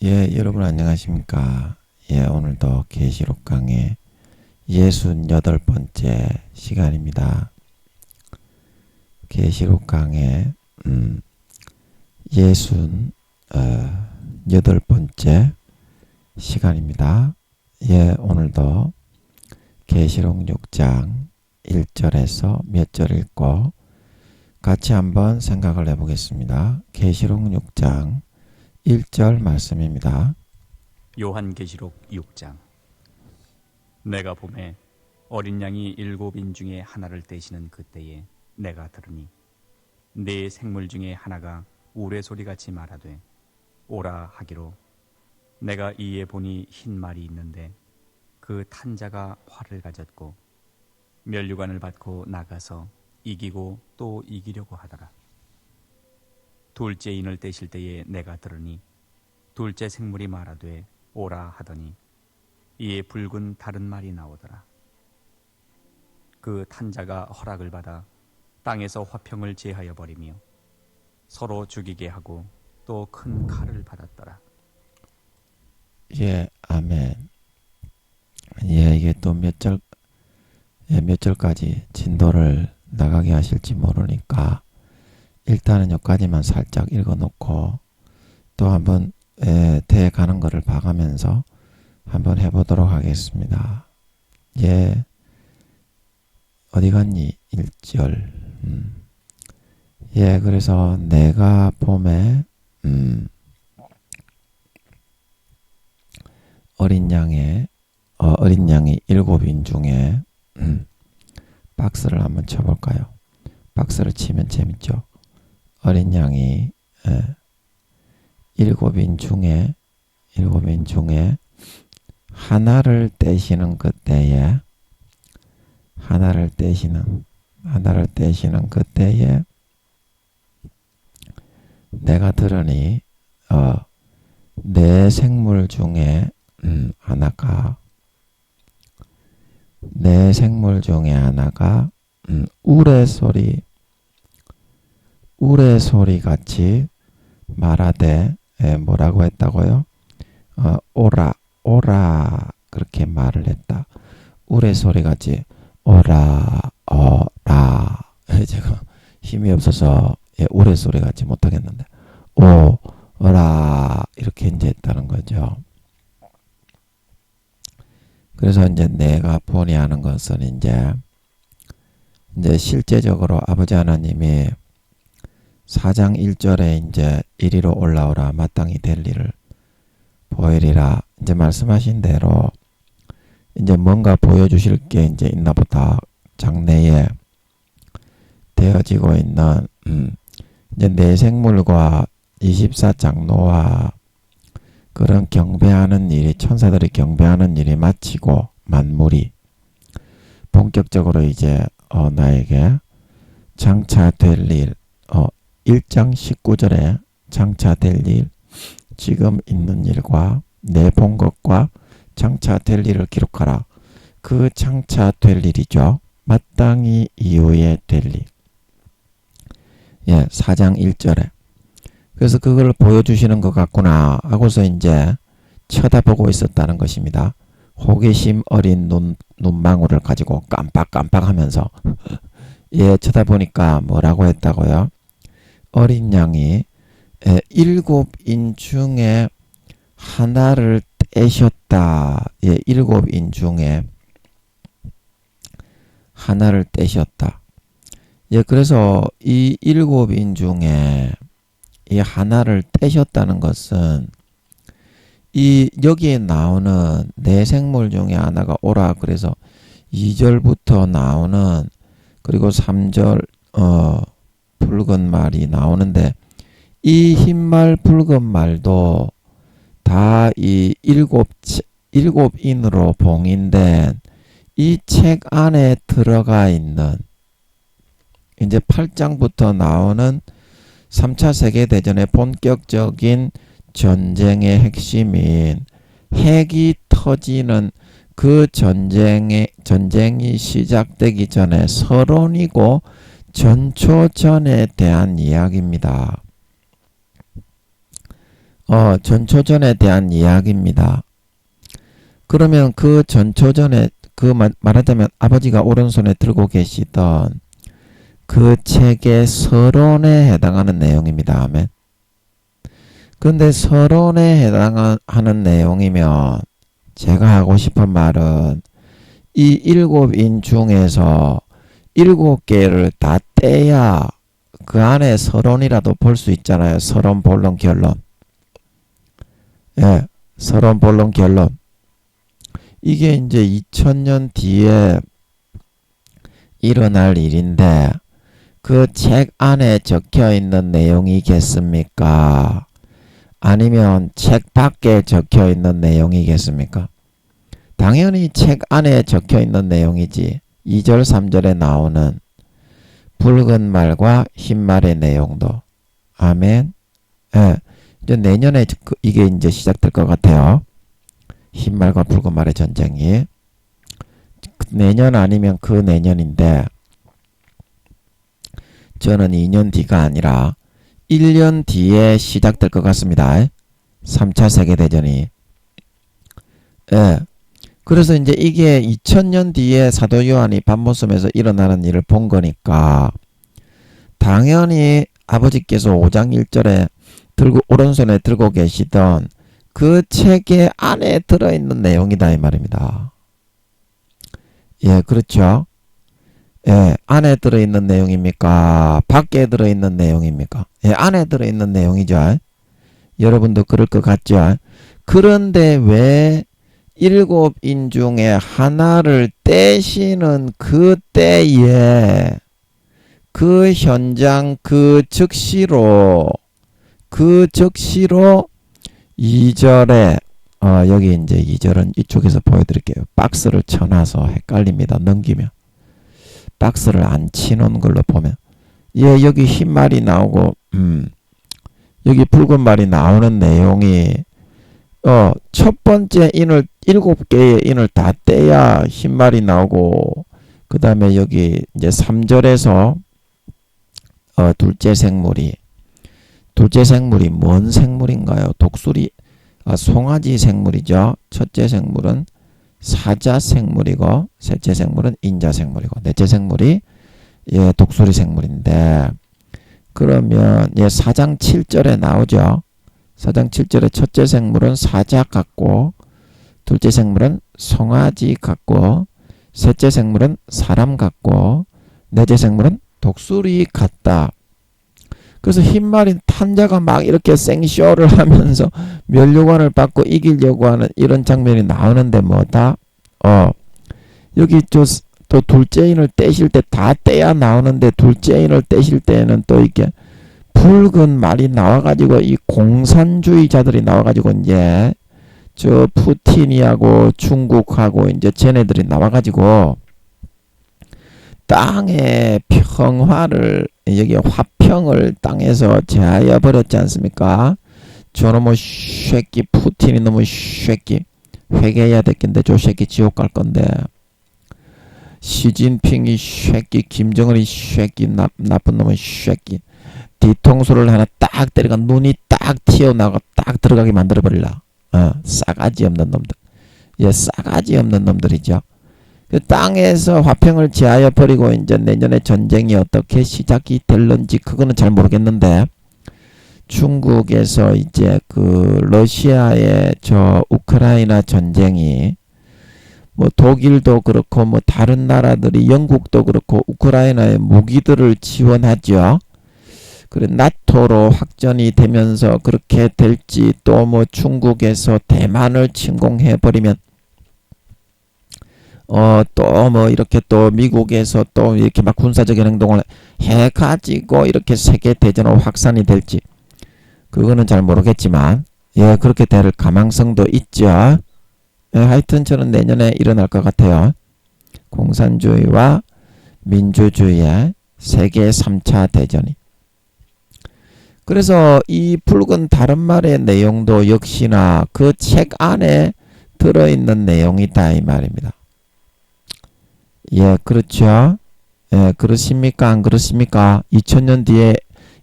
예, 여러분 안녕하십니까? 예, 오늘도 계시록 강의 68번째 시간입니다. 계시록 강의 68번째 시간입니다. 예, 오늘도 계시록 6장 1절에서 몇 절 읽고 같이 한번 생각을 해보겠습니다. 계시록 6장 1절 말씀입니다. 요한계시록 6장. 내가 보매 어린 양이 7인 중에 하나를 떼시는 그때에 내가 들으니 네 생물 중에 하나가 우레소리같이 말하되 오라 하기로, 내가 이에 보니 흰 말이 있는데 그 탄 자가 활을 가졌고 면류관을 받고 나가서 이기고 또 이기려고 하더라. 둘째 인을 떼실 때에 내가 들으니 둘째 생물이 말하되 오라 하더니 이에 붉은 다른 말이 나오더라. 그 탄자가 허락을 받아 땅에서 화평을 제하여 버리며 서로 죽이게 하고 또 큰 칼을 받았더라. 예, 아멘. 예, 이게 또 몇 절, 몇 절까지 진도를 나가게 하실지 모르니까 일단은 여기까지만 살짝 읽어놓고 또 한번 대에 가는 거를 봐가면서 한번 해보도록 하겠습니다. 예, 어디 갔니? 1절. 예, 그래서 내가 봄에 어린 양이 7인 중에 박스를 한번 쳐볼까요? 박스를 치면 재밌죠. 어린 양이 7인 중에 하나를 떼시는 그때에 내가 들으니 내 생물 중에 하나가 우레소리 같이 말하되 뭐라고 했다고요? 오라 그렇게 말을 했다. 우레소리 같이 오라 제가 힘이 없어서 우레소리 같이 못하겠는데 오라 이렇게 이제 했다는 거죠. 그래서 이제 내가 보니 하는 것은 이제 실제적으로 아버지 하나님이 4장 1절에 이제 이리로 올라오라 마땅히 될 일을 보이리라 이제 말씀하신 대로 이제 뭔가 보여주실 게 이제 있나 보다. 장래에 되어지고 있는 이제 내 생물과 24장로와 그런 경배하는 일이, 천사들이 경배하는 일이 마치고 만물이 본격적으로 이제 나에게 장차될 일, 1장 19절에 장차될 일, 지금 있는 일과 내 본 것과 장차될 일을 기록하라. 그 장차될 일이죠. 마땅히 이후에 될 일. 예, 4장 1절에. 그래서 그걸 보여주시는 것 같구나 하고서 이제 쳐다보고 있었다는 것입니다. 호기심 어린 눈망울을 가지고 깜빡깜빡하면서 예, 쳐다보니까 뭐라고 했다고요? 어린 양이 7인 중에 하나를 떼셨다. 예, 7인 중에 하나를 떼셨다. 예, 그래서 이 7인 중에 이 하나를 떼셨다는 것은 이 여기에 나오는 내 생물 중에 하나가 오라. 그래서 2절부터 나오는 그리고 3절 붉은 말이 나오는데 이 흰말 붉은 말도 다 이 7인으로 봉인된 이 책 안에 들어가 있는 이제 8장부터 나오는 3차 세계대전의 본격적인 전쟁의 핵심인 핵이 터지는 그 전쟁이 시작되기 전에 서론이고 전초전에 대한 이야기입니다. 전초전에 대한 이야기입니다. 그러면 그 전초전에 말하자면 아버지가 오른손에 들고 계시던 그 책의 서론에 해당하는 내용입니다. 아멘. 근데 서론에 해당하는 내용이면 제가 하고 싶은 말은 이 7인 중에서 7개를 다 떼야 그 안에 서론이라도 볼 수 있잖아요. 서론, 본론, 결론. 예, 서론, 본론, 결론. 이게 이제 2000년 뒤에 일어날 일인데 그 책 안에 적혀 있는 내용이겠습니까? 아니면 책 밖에 적혀 있는 내용이겠습니까? 당연히 책 안에 적혀 있는 내용이지. 2절, 3절에 나오는 붉은 말과 흰 말의 내용도. 아멘. 예. 이제 내년에 이게 이제 시작될 것 같아요. 흰 말과 붉은 말의 전쟁이. 내년 아니면 그 내년인데, 저는 2년 뒤가 아니라 1년 뒤에 시작될 것 같습니다. 3차 세계대전이. 예. 그래서 이제 이게 2000년 뒤에 사도 요한이 밤모섬에서 일어나는 일을 본 거니까 당연히 아버지께서 5장 1절에 오른손에 들고 계시던 그 책의 안에 들어있는 내용이다 이 말입니다. 예, 그렇죠. 예, 안에 들어있는 내용입니까? 밖에 들어있는 내용입니까? 예, 안에 들어있는 내용이죠. 여러분도 그럴 것 같죠. 그런데 왜 7인 중에 하나를 떼시는 그 때에 그 현장 그 즉시로 2절에 여기 이제 2절은 이쪽에서 보여드릴게요. 박스를 쳐놔서 헷갈립니다. 넘기면 박스를 안 치놓은 걸로 보면 예, 여기 흰 말이 나오고 여기 붉은 말이 나오는 내용이 첫 번째 인을 7개의 인을 다 떼야 흰 말이 나오고 그 다음에 여기 이제 3절에서 둘째 생물이 뭔 생물인가요? 독수리 송아지 생물이죠. 첫째 생물은 사자 생물이고 셋째 생물은 인자 생물이고 넷째 생물이 예, 독수리 생물인데 그러면 예, 4장 7절에 나오죠. 4장 7절에 첫째 생물은 사자 같고 둘째 생물은 송아지 같고 셋째 생물은 사람 같고 넷째 생물은 독수리 같다. 그래서 흰말인 탄자가 막 이렇게 생쇼를 하면서 면류관을 받고 이기려고 하는 이런 장면이 나오는데 뭐다? 여기 또 둘째인을 떼실 때 다 떼야 나오는데 둘째인을 떼실 때는 또 이렇게 붉은 말이 나와가지고 이 공산주의자들이 나와가지고 이제 저 푸틴이하고 중국하고 이제 쟤네들이 나와가지고 땅의 평화를 여기 화평을 땅에서 제하여 버렸지 않습니까? 저놈의 쉐끼 푸틴이 놈의 쉐끼 회개해야 됐겠는데 저 쉐끼 지옥 갈 건데 시진핑이 쉐끼 김정은이 쉐끼 나쁜 놈의 쉐끼 뒤통수를 하나 딱 때리가 눈이 딱 튀어나가 딱 들어가게 만들어버리라. 싸가지 없는 놈들. 예, 싸가지 없는 놈들이죠. 그 땅에서 화평을 제하여 버리고 이제 내년에 전쟁이 어떻게 시작이 될런지 그거는 잘 모르겠는데 중국에서 이제 그 러시아의 저 우크라이나 전쟁이 뭐 독일도 그렇고 뭐 다른 나라들이 영국도 그렇고 우크라이나에 무기들을 지원하죠. 그래 나토로 확전이 되면서 그렇게 될지 또 뭐 중국에서 대만을 침공해 버리면 또 뭐 이렇게 또 미국에서 또 이렇게 막 군사적인 행동을 해 가지고 이렇게 세계 대전으로 확산이 될지 그거는 잘 모르겠지만 예 그렇게 될 가망성도 있죠. 예, 하여튼 저는 내년에 일어날 것 같아요. 공산주의와 민주주의의 세계 3차 대전이. 그래서 이 붉은 다른 말의 내용도 역시나 그 책 안에 들어있는 내용이다 이 말입니다. 예, 그렇죠. 예, 그렇습니까? 안 그렇습니까? 2000년 뒤에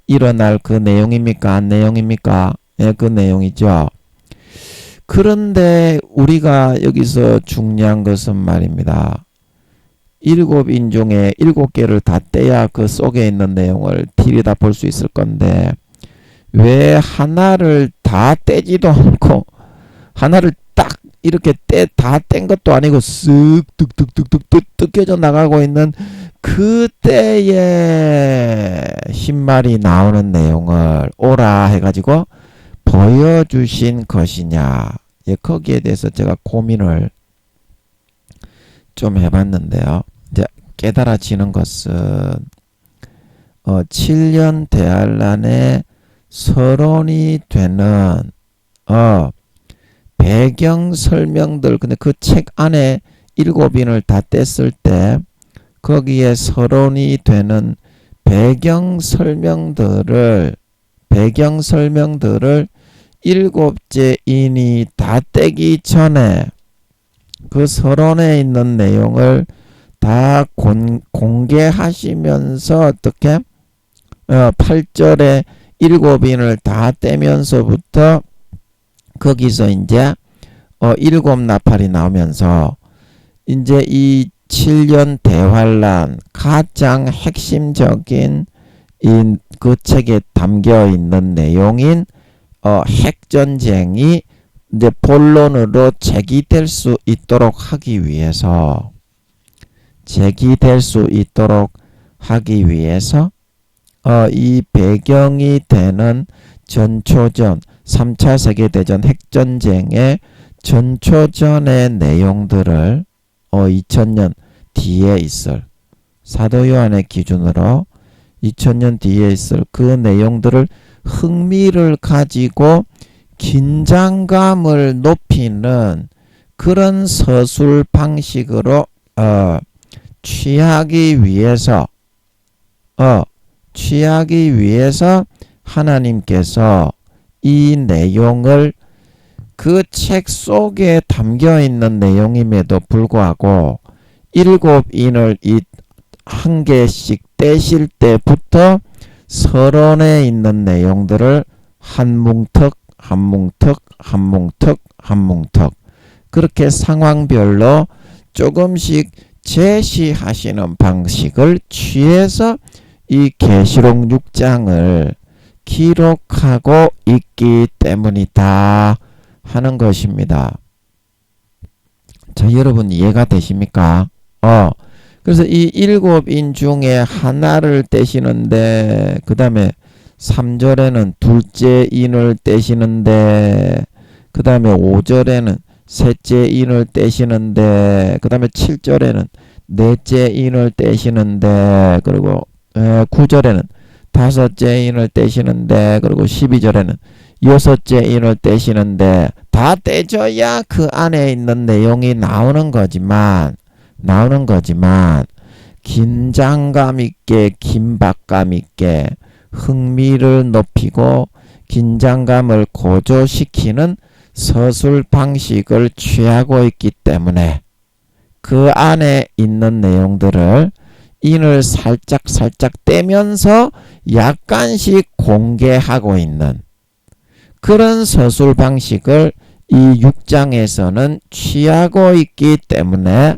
일어날 그 내용입니까? 안 내용입니까? 예, 그 내용이죠. 그런데 우리가 여기서 중요한 것은 말입니다. 7인종의 7개를 다 떼야 그 속에 있는 내용을 들여다 볼 수 있을 건데 왜 하나를 다 떼지도 않고 하나를 딱 이렇게 다 뗀 것도 아니고 쓱 뚝뚝뚝뚝 뜯겨져 나가고 있는 그때의 신말이 나오는 내용을 오라 해가지고 보여주신 것이냐. 예, 거기에 대해서 제가 고민을 좀 해봤는데요. 이제 깨달아지는 것은 7년 대환란의 서론이 되는 배경 설명들, 근데 그 책 안에 7인을 다 뗐을 때 거기에 서론이 되는 배경 설명들을 7째 인이 다 떼기 전에 그 서론에 있는 내용을 다 공개하시면서 어떻게 8절에 7인을 다 떼면서부터 거기서 이제 7나팔이 나오면서 이제 이 7년 대환란 가장 핵심적인 그 책에 담겨 있는 내용인 핵전쟁이 이제 본론으로 제기될 수 있도록 하기 위해서 이 배경이 되는 전초전 3차 세계대전 핵전쟁의 전초전의 내용들을 2000년 뒤에 있을 사도 요한의 기준으로 2000년 뒤에 있을 그 내용들을 흥미를 가지고 긴장감을 높이는 그런 서술 방식으로 취하기 위해서 하나님께서 이 내용을 그 책 속에 담겨 있는 내용임에도 불구하고 7인을 한 개씩 떼실 때부터 서론에 있는 내용들을 한 뭉턱 그렇게 상황별로 조금씩 제시하시는 방식을 취해서 이 계시록 6장을 기록하고 있기 때문이다 하는 것입니다. 자, 여러분 이해가 되십니까? 그래서 이 7인 중에 하나를 떼시는데 그 다음에 3절에는 둘째 인을 떼시는데 그 다음에 5절에는 셋째 인을 떼시는데 그 다음에 7절에는 넷째 인을 떼시는데 그리고 9절에는 다섯째 인을 떼시는데 그리고 12절에는 여섯째 인을 떼시는데 다 떼줘야 그 안에 있는 내용이 나오는 거지만 긴장감 있게 긴박감 있게 흥미를 높이고 긴장감을 고조시키는 서술 방식을 취하고 있기 때문에 그 안에 있는 내용들을 인을 살짝 떼면서 약간씩 공개하고 있는 그런 서술 방식을 이 6장에서는 취하고 있기 때문에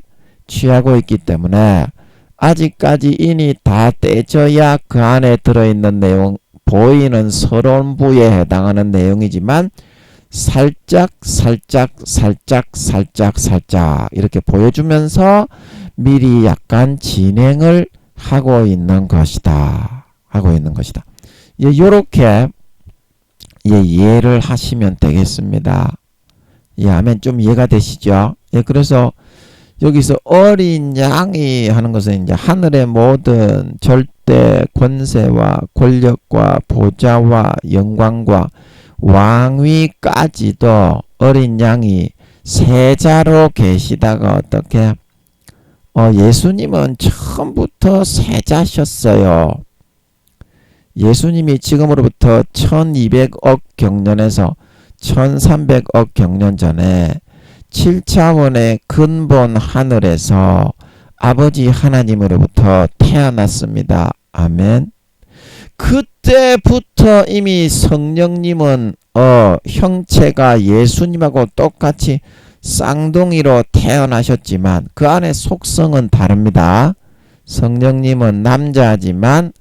아직까지 인이 다 떼져야 그 안에 들어있는 내용 보이는 서론부에 해당하는 내용이지만 살짝 이렇게 보여주면서 미리 약간 진행을 하고 있는 것이다. 요렇게 이해를 하시면 되겠습니다. 아멘. 좀 이해가 되시죠? 그래서 여기서 어린 양이 하는 것은 이제 하늘의 모든 절대 권세와 권력과 보좌와 영광과 왕위까지도 어린 양이 세자로 계시다가 어떻게 예수님은 처음부터 세자셨어요. 예수님이 지금으로부터 1200억 경년에서 1300억 경년 전에 7차원의 근본 하늘에서 아버지 하나님으로부터 태어났습니다. 아멘. 그때부터 이미 성령님은 형체가 예수님하고 똑같이 쌍둥이로 태어나셨지만 그 안에 속성은 다릅니다. 성령님은 남자지만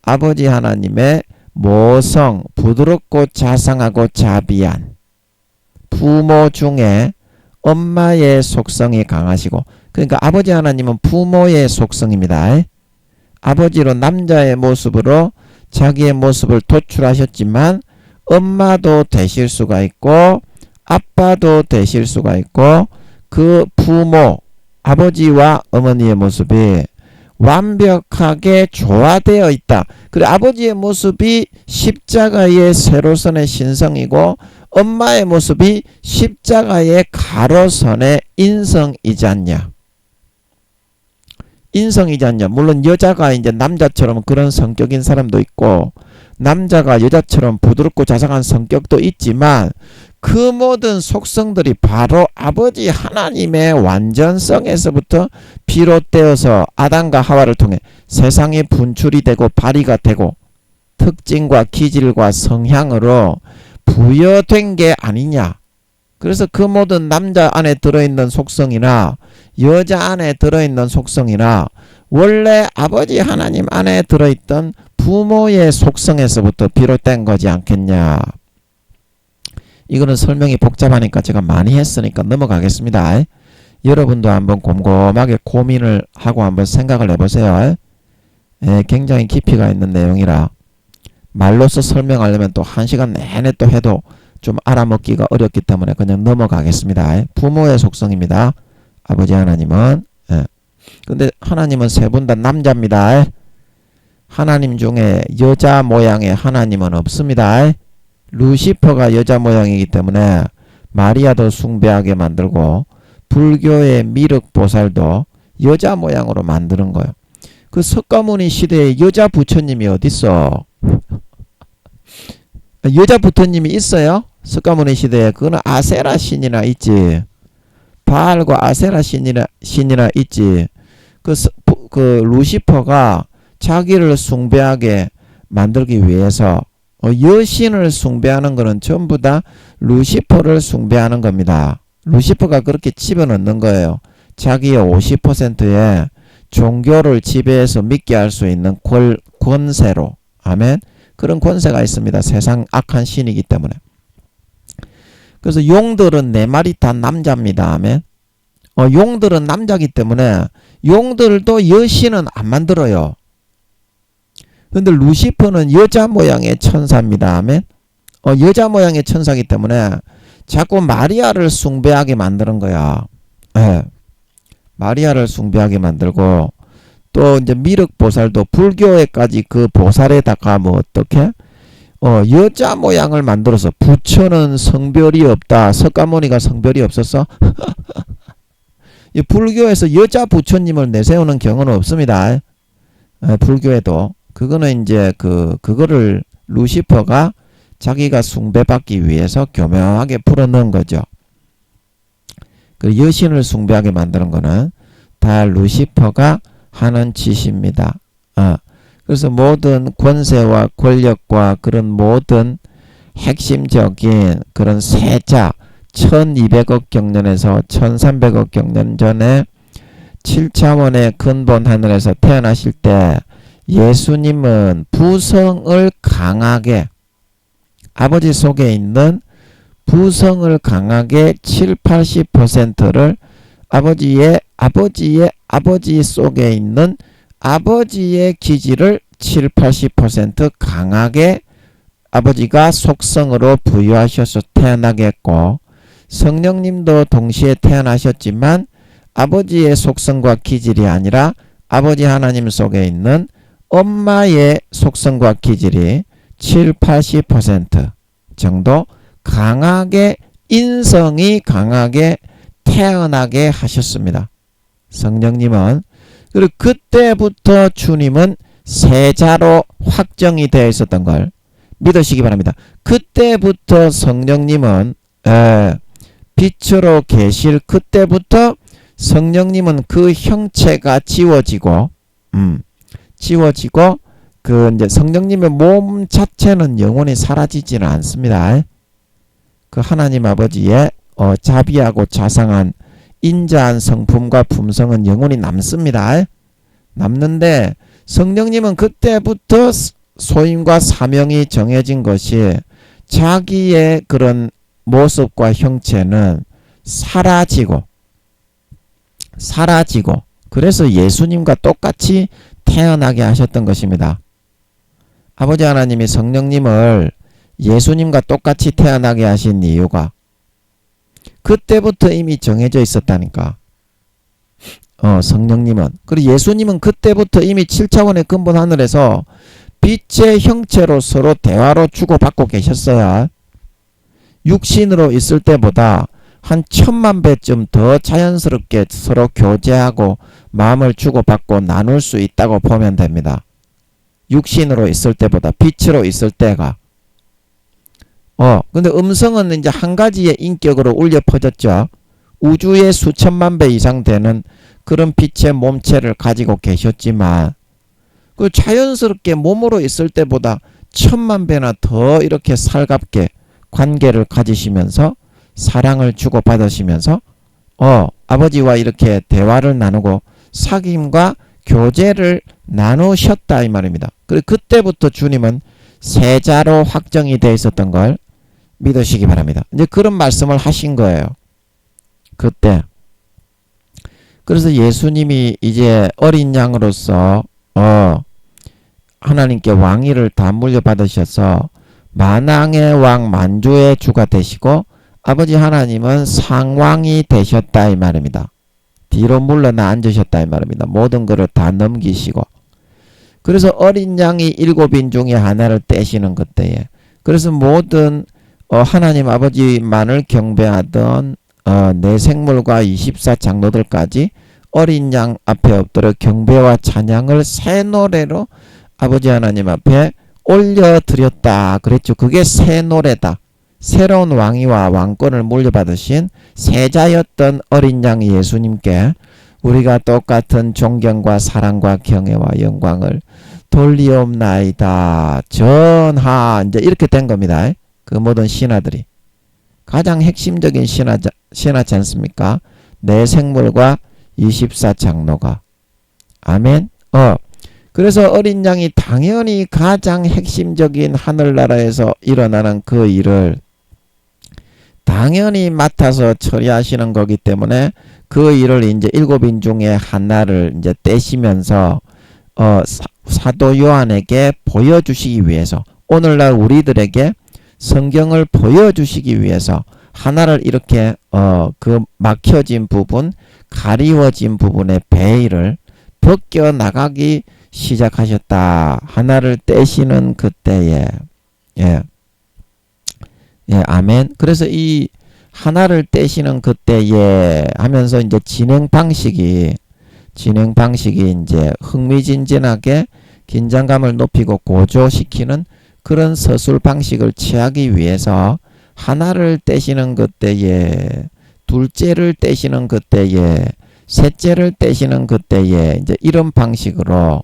아버지 하나님의 모성, 부드럽고 자상하고 자비한 부모 중에 엄마의 속성이 강하시고, 그러니까 아버지 하나님은 부모의 속성입니다. 아버지로 남자의 모습으로 자기의 모습을 도출하셨지만 엄마도 되실 수가 있고 아빠도 되실 수가 있고, 그 부모, 아버지와 어머니의 모습이 완벽하게 조화되어 있다. 그리고 아버지의 모습이 십자가의 세로선의 신성이고 엄마의 모습이 십자가의 가로선의 인성이지 않냐. 인성이지 않냐. 물론 여자가 이제 남자처럼 그런 성격인 사람도 있고 남자가 여자처럼 부드럽고 자상한 성격도 있지만 그 모든 속성들이 바로 아버지 하나님의 완전성에서부터 비롯되어서 아담과 하와를 통해 세상에 분출이 되고 발휘가 되고 특징과 기질과 성향으로 부여된 게 아니냐. 그래서 그 모든 남자 안에 들어있는 속성이나 여자 안에 들어있는 속성이나 원래 아버지 하나님 안에 들어있던 부모의 속성에서부터 비롯된 거지 않겠냐. 이거는 설명이 복잡하니까 제가 많이 했으니까 넘어가겠습니다. 여러분도 한번 곰곰하게 고민을 하고 한번 생각을 해보세요. 굉장히 깊이가 있는 내용이라 말로서 설명하려면 또 1시간 내내 또 해도 좀 알아먹기가 어렵기 때문에 그냥 넘어가겠습니다. 부모의 속성입니다. 아버지 하나님은. 근데 하나님은 세 분 다 남자입니다. 하나님 중에 여자 모양의 하나님은 없습니다. 루시퍼가 여자 모양이기 때문에 마리아도 숭배하게 만들고 불교의 미륵보살도 여자 모양으로 만드는 거예요. 그 석가모니 시대에 여자 부처님이 어딨어? 여자 부처님이 있어요? 석가모니 시대에. 그거는 아세라 신이나 있지. 바알과 아세라 신이나 있지. 그 루시퍼가 자기를 숭배하게 만들기 위해서 여신을 숭배하는 것은 전부 다 루시퍼를 숭배하는 겁니다. 루시퍼가 그렇게 집어넣는 거예요. 자기의 50%의 종교를 지배해서 믿게 할 수 있는 권세로. 아멘. 그런 권세가 있습니다. 세상 악한 신이기 때문에. 그래서 용들은 4마리 다 남자입니다. 아멘. 용들은 남자기 때문에 용들도 여신은 안 만들어요. 근데 루시퍼는 여자 모양의 천사입니다. 아멘. 여자 모양의 천사기 때문에 자꾸 마리아를 숭배하게 만드는 거야. 마리아를 숭배하게 만들고 또 이제 미륵보살도 불교에까지 그 보살에다가 뭐 어떻게 여자 모양을 만들어서 부처는 성별이 없다. 석가모니가 성별이 없었어? 이 불교에서 여자 부처님을 내세우는 경우는 없습니다. 불교에도. 그거는 이제 그거를 루시퍼가 자기가 숭배받기 위해서 교묘하게 풀어넣은 거죠. 그 여신을 숭배하게 만드는 거는 다 루시퍼가 하는 짓입니다. 그래서 모든 권세와 권력과 그런 모든 핵심적인 그런 세자 1200억 경년에서 1300억 경년 전에 7차원의 근본 하늘에서 태어나실 때 예수님은 부성을 강하게 아버지 속에 있는 부성을 강하게 70~80%를 아버지 속에 있는 아버지의 기질을 70~80% 강하게 아버지가 속성으로 부여하셔서 태어나게 했고 성령님도 동시에 태어나셨지만 아버지의 속성과 기질이 아니라 아버지 하나님 속에 있는 엄마의 속성과 기질이 70~80% 정도 강하게 인성이 강하게 태어나게 하셨습니다. 성령님은. 그리고 그때부터 주님은 세자로 확정이 되어 있었던 걸 믿으시기 바랍니다. 그때부터 성령님은 빛으로 계실 그때부터 성령님은 그 형체가 지워지고 그 이제 성령님의 몸 자체는 영원히 사라지지는 않습니다. 그 하나님 아버지의 자비하고 자상한 인자한 성품과 품성은 영원히 남습니다. 남는데 성령님은 그때부터 소임과 사명이 정해진 것이 자기의 그런 모습과 형체는 사라지고 그래서 예수님과 똑같이 태어나게 하셨던 것입니다. 아버지 하나님이 성령님을 예수님과 똑같이 태어나게 하신 이유가 그때부터 이미 정해져 있었다니까. 성령님은. 그리고 예수님은 그때부터 이미 7차원의 근본 하늘에서 빛의 형체로 서로 대화로 주고받고 계셨어요. 육신으로 있을 때보다 한 1000만 배쯤 더 자연스럽게 서로 교제하고 마음을 주고받고 나눌 수 있다고 보면 됩니다. 육신으로 있을 때보다 빛으로 있을 때가. 근데 음성은 이제 한 가지의 인격으로 울려 퍼졌죠. 우주의 수천만 배 이상 되는 그런 빛의 몸체를 가지고 계셨지만 그 자연스럽게 몸으로 있을 때보다 1000만 배나 더 이렇게 살갑게 관계를 가지시면서 사랑을 주고받으시면서 아버지와 이렇게 대화를 나누고 사귐과 교제를 나누셨다 이 말입니다. 그리고 그때부터 주님은 세자로 확정이 되어 있었던 걸 믿으시기 바랍니다. 이제 그런 말씀을 하신 거예요. 그때. 그래서 예수님이 이제 어린 양으로서 하나님께 왕위를 다 물려받으셔서 만왕의 왕 만주의 주가 되시고 아버지 하나님은 상왕이 되셨다 이 말입니다. 뒤로 물러나 앉으셨다 이 말입니다. 모든 것을 다 넘기시고. 그래서 어린 양이 7인 중에 하나를 떼시는 그때에 그래서 모든 하나님 아버지만을 경배하던 내 생물과 24장로들까지 어린 양 앞에 엎드려 경배와 찬양을 새 노래로 아버지 하나님 앞에 올려드렸다 그랬죠. 그게 새 노래다. 새로운 왕위와 왕권을 물려받으신 세자였던 어린 양 예수님께 우리가 똑같은 존경과 사랑과 경애와 영광을 돌리옵나이다. 전하. 이제 이렇게 된 겁니다. 그 모든 신하들이. 가장 핵심적인 신하지 않습니까? 내 생물과 24장로가. 아멘. 그래서 어린 양이 당연히 가장 핵심적인 하늘나라에서 일어나는 그 일을 당연히 맡아서 처리하시는 거기 때문에 그 일을 이제 7인 중에 하나를 이제 떼시면서 사도 요한에게 보여주시기 위해서 오늘날 우리들에게 성경을 보여주시기 위해서 하나를 이렇게 그 막혀진 부분, 가리워진 부분의 베일을 벗겨 나가기 시작하셨다. 하나를 떼시는 그때에 아멘. 그래서 이 하나를 떼시는 그때에 하면서 이제 진행 방식이 이제 흥미진진하게 긴장감을 높이고 고조시키는 그런 서술 방식을 취하기 위해서 하나를 떼시는 그때에 둘째를 떼시는 그때에 셋째를 떼시는 그때에 이제 이런 방식으로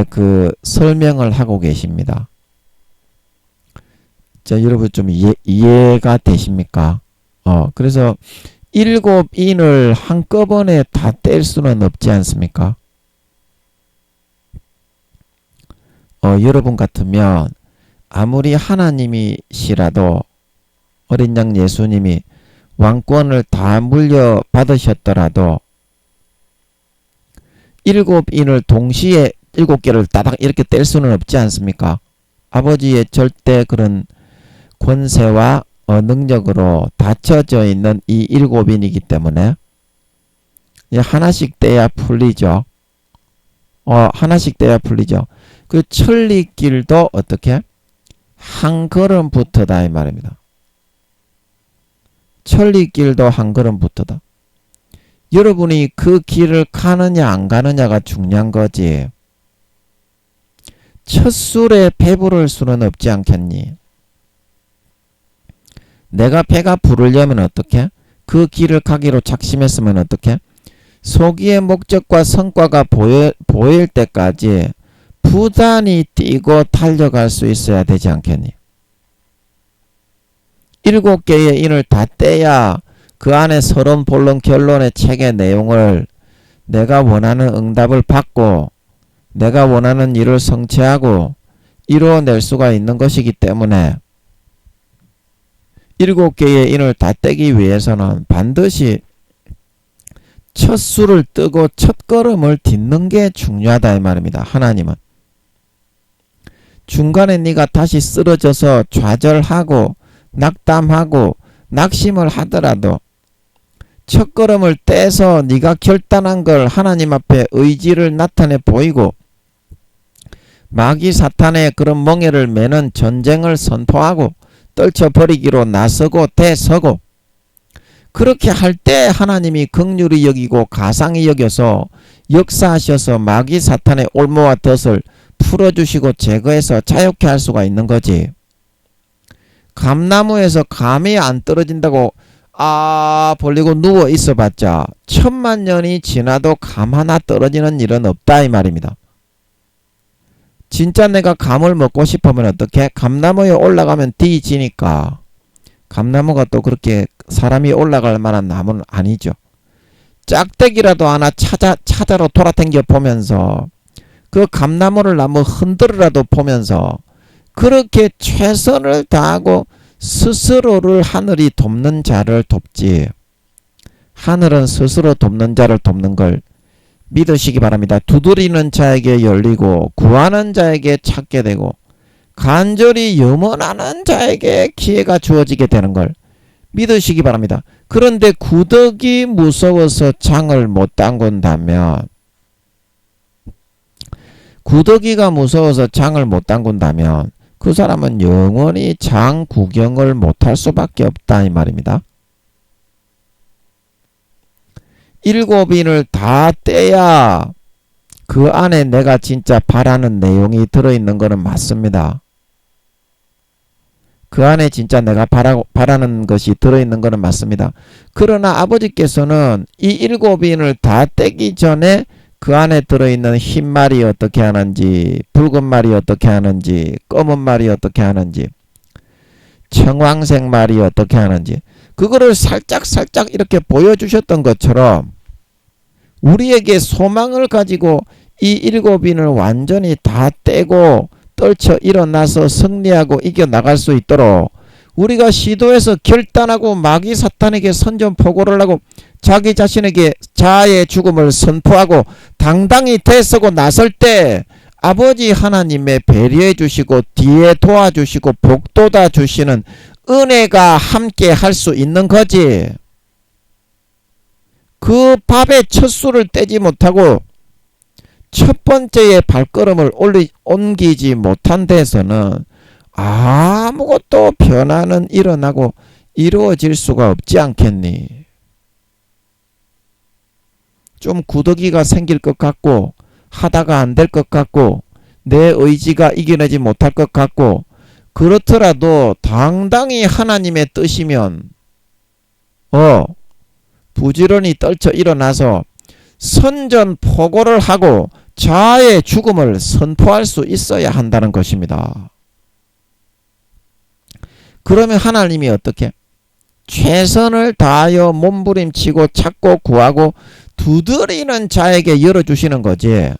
그 설명을 하고 계십니다. 자, 여러분 좀 이해가 되십니까? 그래서 7인을 한꺼번에 다 뗄 수는 없지 않습니까? 여러분 같으면 아무리 하나님이시라도 어린 양 예수님이 왕권을 다 물려받으셨더라도 7인을 동시에 7개를 따닥 이렇게 뗄 수는 없지 않습니까? 아버지의 절대 그런 권세와 능력으로 닫혀져 있는 이 7인이기 때문에 하나씩 떼야 풀리죠. 하나씩 떼야 풀리죠. 그 천리길도 어떻게? 한 걸음 붙어다 이 말입니다. 천리길도 한 걸음 붙어다. 여러분이 그 길을 가느냐 안 가느냐가 중요한 거지. 첫 술에 배부를 수는 없지 않겠니? 내가 배가 부르려면 어떻게? 그 길을 가기로 작심했으면 어떻게? 소기의 목적과 성과가 보일 때까지 부단히 뛰고 달려갈 수 있어야 되지 않겠니? 7개의 인을 다 떼야 그 안에 서론, 본론, 결론의 책의 내용을 내가 원하는 응답을 받고 내가 원하는 일을 성취하고 이루어낼 수가 있는 것이기 때문에 7개의 인을 다 떼기 위해서는 반드시 첫 수를 뜨고 첫 걸음을 딛는 게 중요하다 이 말입니다. 하나님은 중간에 네가 다시 쓰러져서 좌절하고 낙담하고 낙심을 하더라도 첫 걸음을 떼서 네가 결단한 걸 하나님 앞에 의지를 나타내 보이고 마귀 사탄의 그런 멍에를 매는 전쟁을 선포하고 떨쳐버리기로 나서고 대서고 그렇게 할 때 하나님이 긍휼히 여기고 가상히 여겨서 역사하셔서 마귀 사탄의 올무와 덫을 풀어주시고 제거해서 자유케 할 수가 있는 거지. 감나무에서 감이 안 떨어진다고 벌리고 누워 있어봤자 1000만년이 지나도 감 하나 떨어지는 일은 없다 이 말입니다. 진짜 내가 감을 먹고 싶으면 어떻게? 감나무에 올라가면 뒤지니까. 감나무가 또 그렇게 사람이 올라갈 만한 나무는 아니죠. 짝대기라도 하나 찾아로 돌아다녀 보면서 그 감나무를 나무 흔들어라도 보면서 그렇게 최선을 다하고 스스로를 하늘이 돕는 자를 돕지. 하늘은 스스로 돕는 자를 돕는 걸 믿으시기 바랍니다. 두드리는 자에게 열리고 구하는 자에게 찾게 되고 간절히 염원하는 자에게 기회가 주어지게 되는 걸 믿으시기 바랍니다. 그런데 구더기 무서워서 장을 못 담근다면 구더기가 무서워서 장을 못 담근다면 그 사람은 영원히 장 구경을 못할 수밖에 없다 이 말입니다. 7인을 다 떼야 그 안에 내가 진짜 바라는 내용이 들어있는 것은 맞습니다. 그 안에 진짜 내가 바라는 것이 들어있는 것은 맞습니다. 그러나 아버지께서는 이 7인을 다 떼기 전에 그 안에 들어있는 흰 말이 어떻게 하는지, 붉은 말이 어떻게 하는지, 검은 말이 어떻게 하는지, 청황색 말이 어떻게 하는지 그거를 살짝 이렇게 보여주셨던 것처럼 우리에게 소망을 가지고 이 7인을 완전히 다 떼고 떨쳐 일어나서 승리하고 이겨나갈 수 있도록 우리가 시도해서 결단하고 마귀 사탄에게 선전포고를 하고 자기 자신에게 자아의 죽음을 선포하고 당당히 대서고 나설 때 아버지 하나님의 배려해 주시고 뒤에 도와주시고 복돋아 주시는 은혜가 함께 할 수 있는 거지. 그 밥의 첫 수를 떼지 못하고 첫 번째의 발걸음을 옮기지 못한 데서는 아무것도 변화는 일어나고 이루어질 수가 없지 않겠니? 좀 구더기가 생길 것 같고 하다가 안 될 것 같고 내 의지가 이겨내지 못할 것 같고 그렇더라도 당당히 하나님의 뜻이면 부지런히 떨쳐 일어나서 선전포고를 하고 자아의 죽음을 선포할 수 있어야 한다는 것입니다. 그러면 하나님이 어떻게? 최선을 다하여 몸부림치고 찾고 구하고 두드리는 자에게 열어주시는 거지.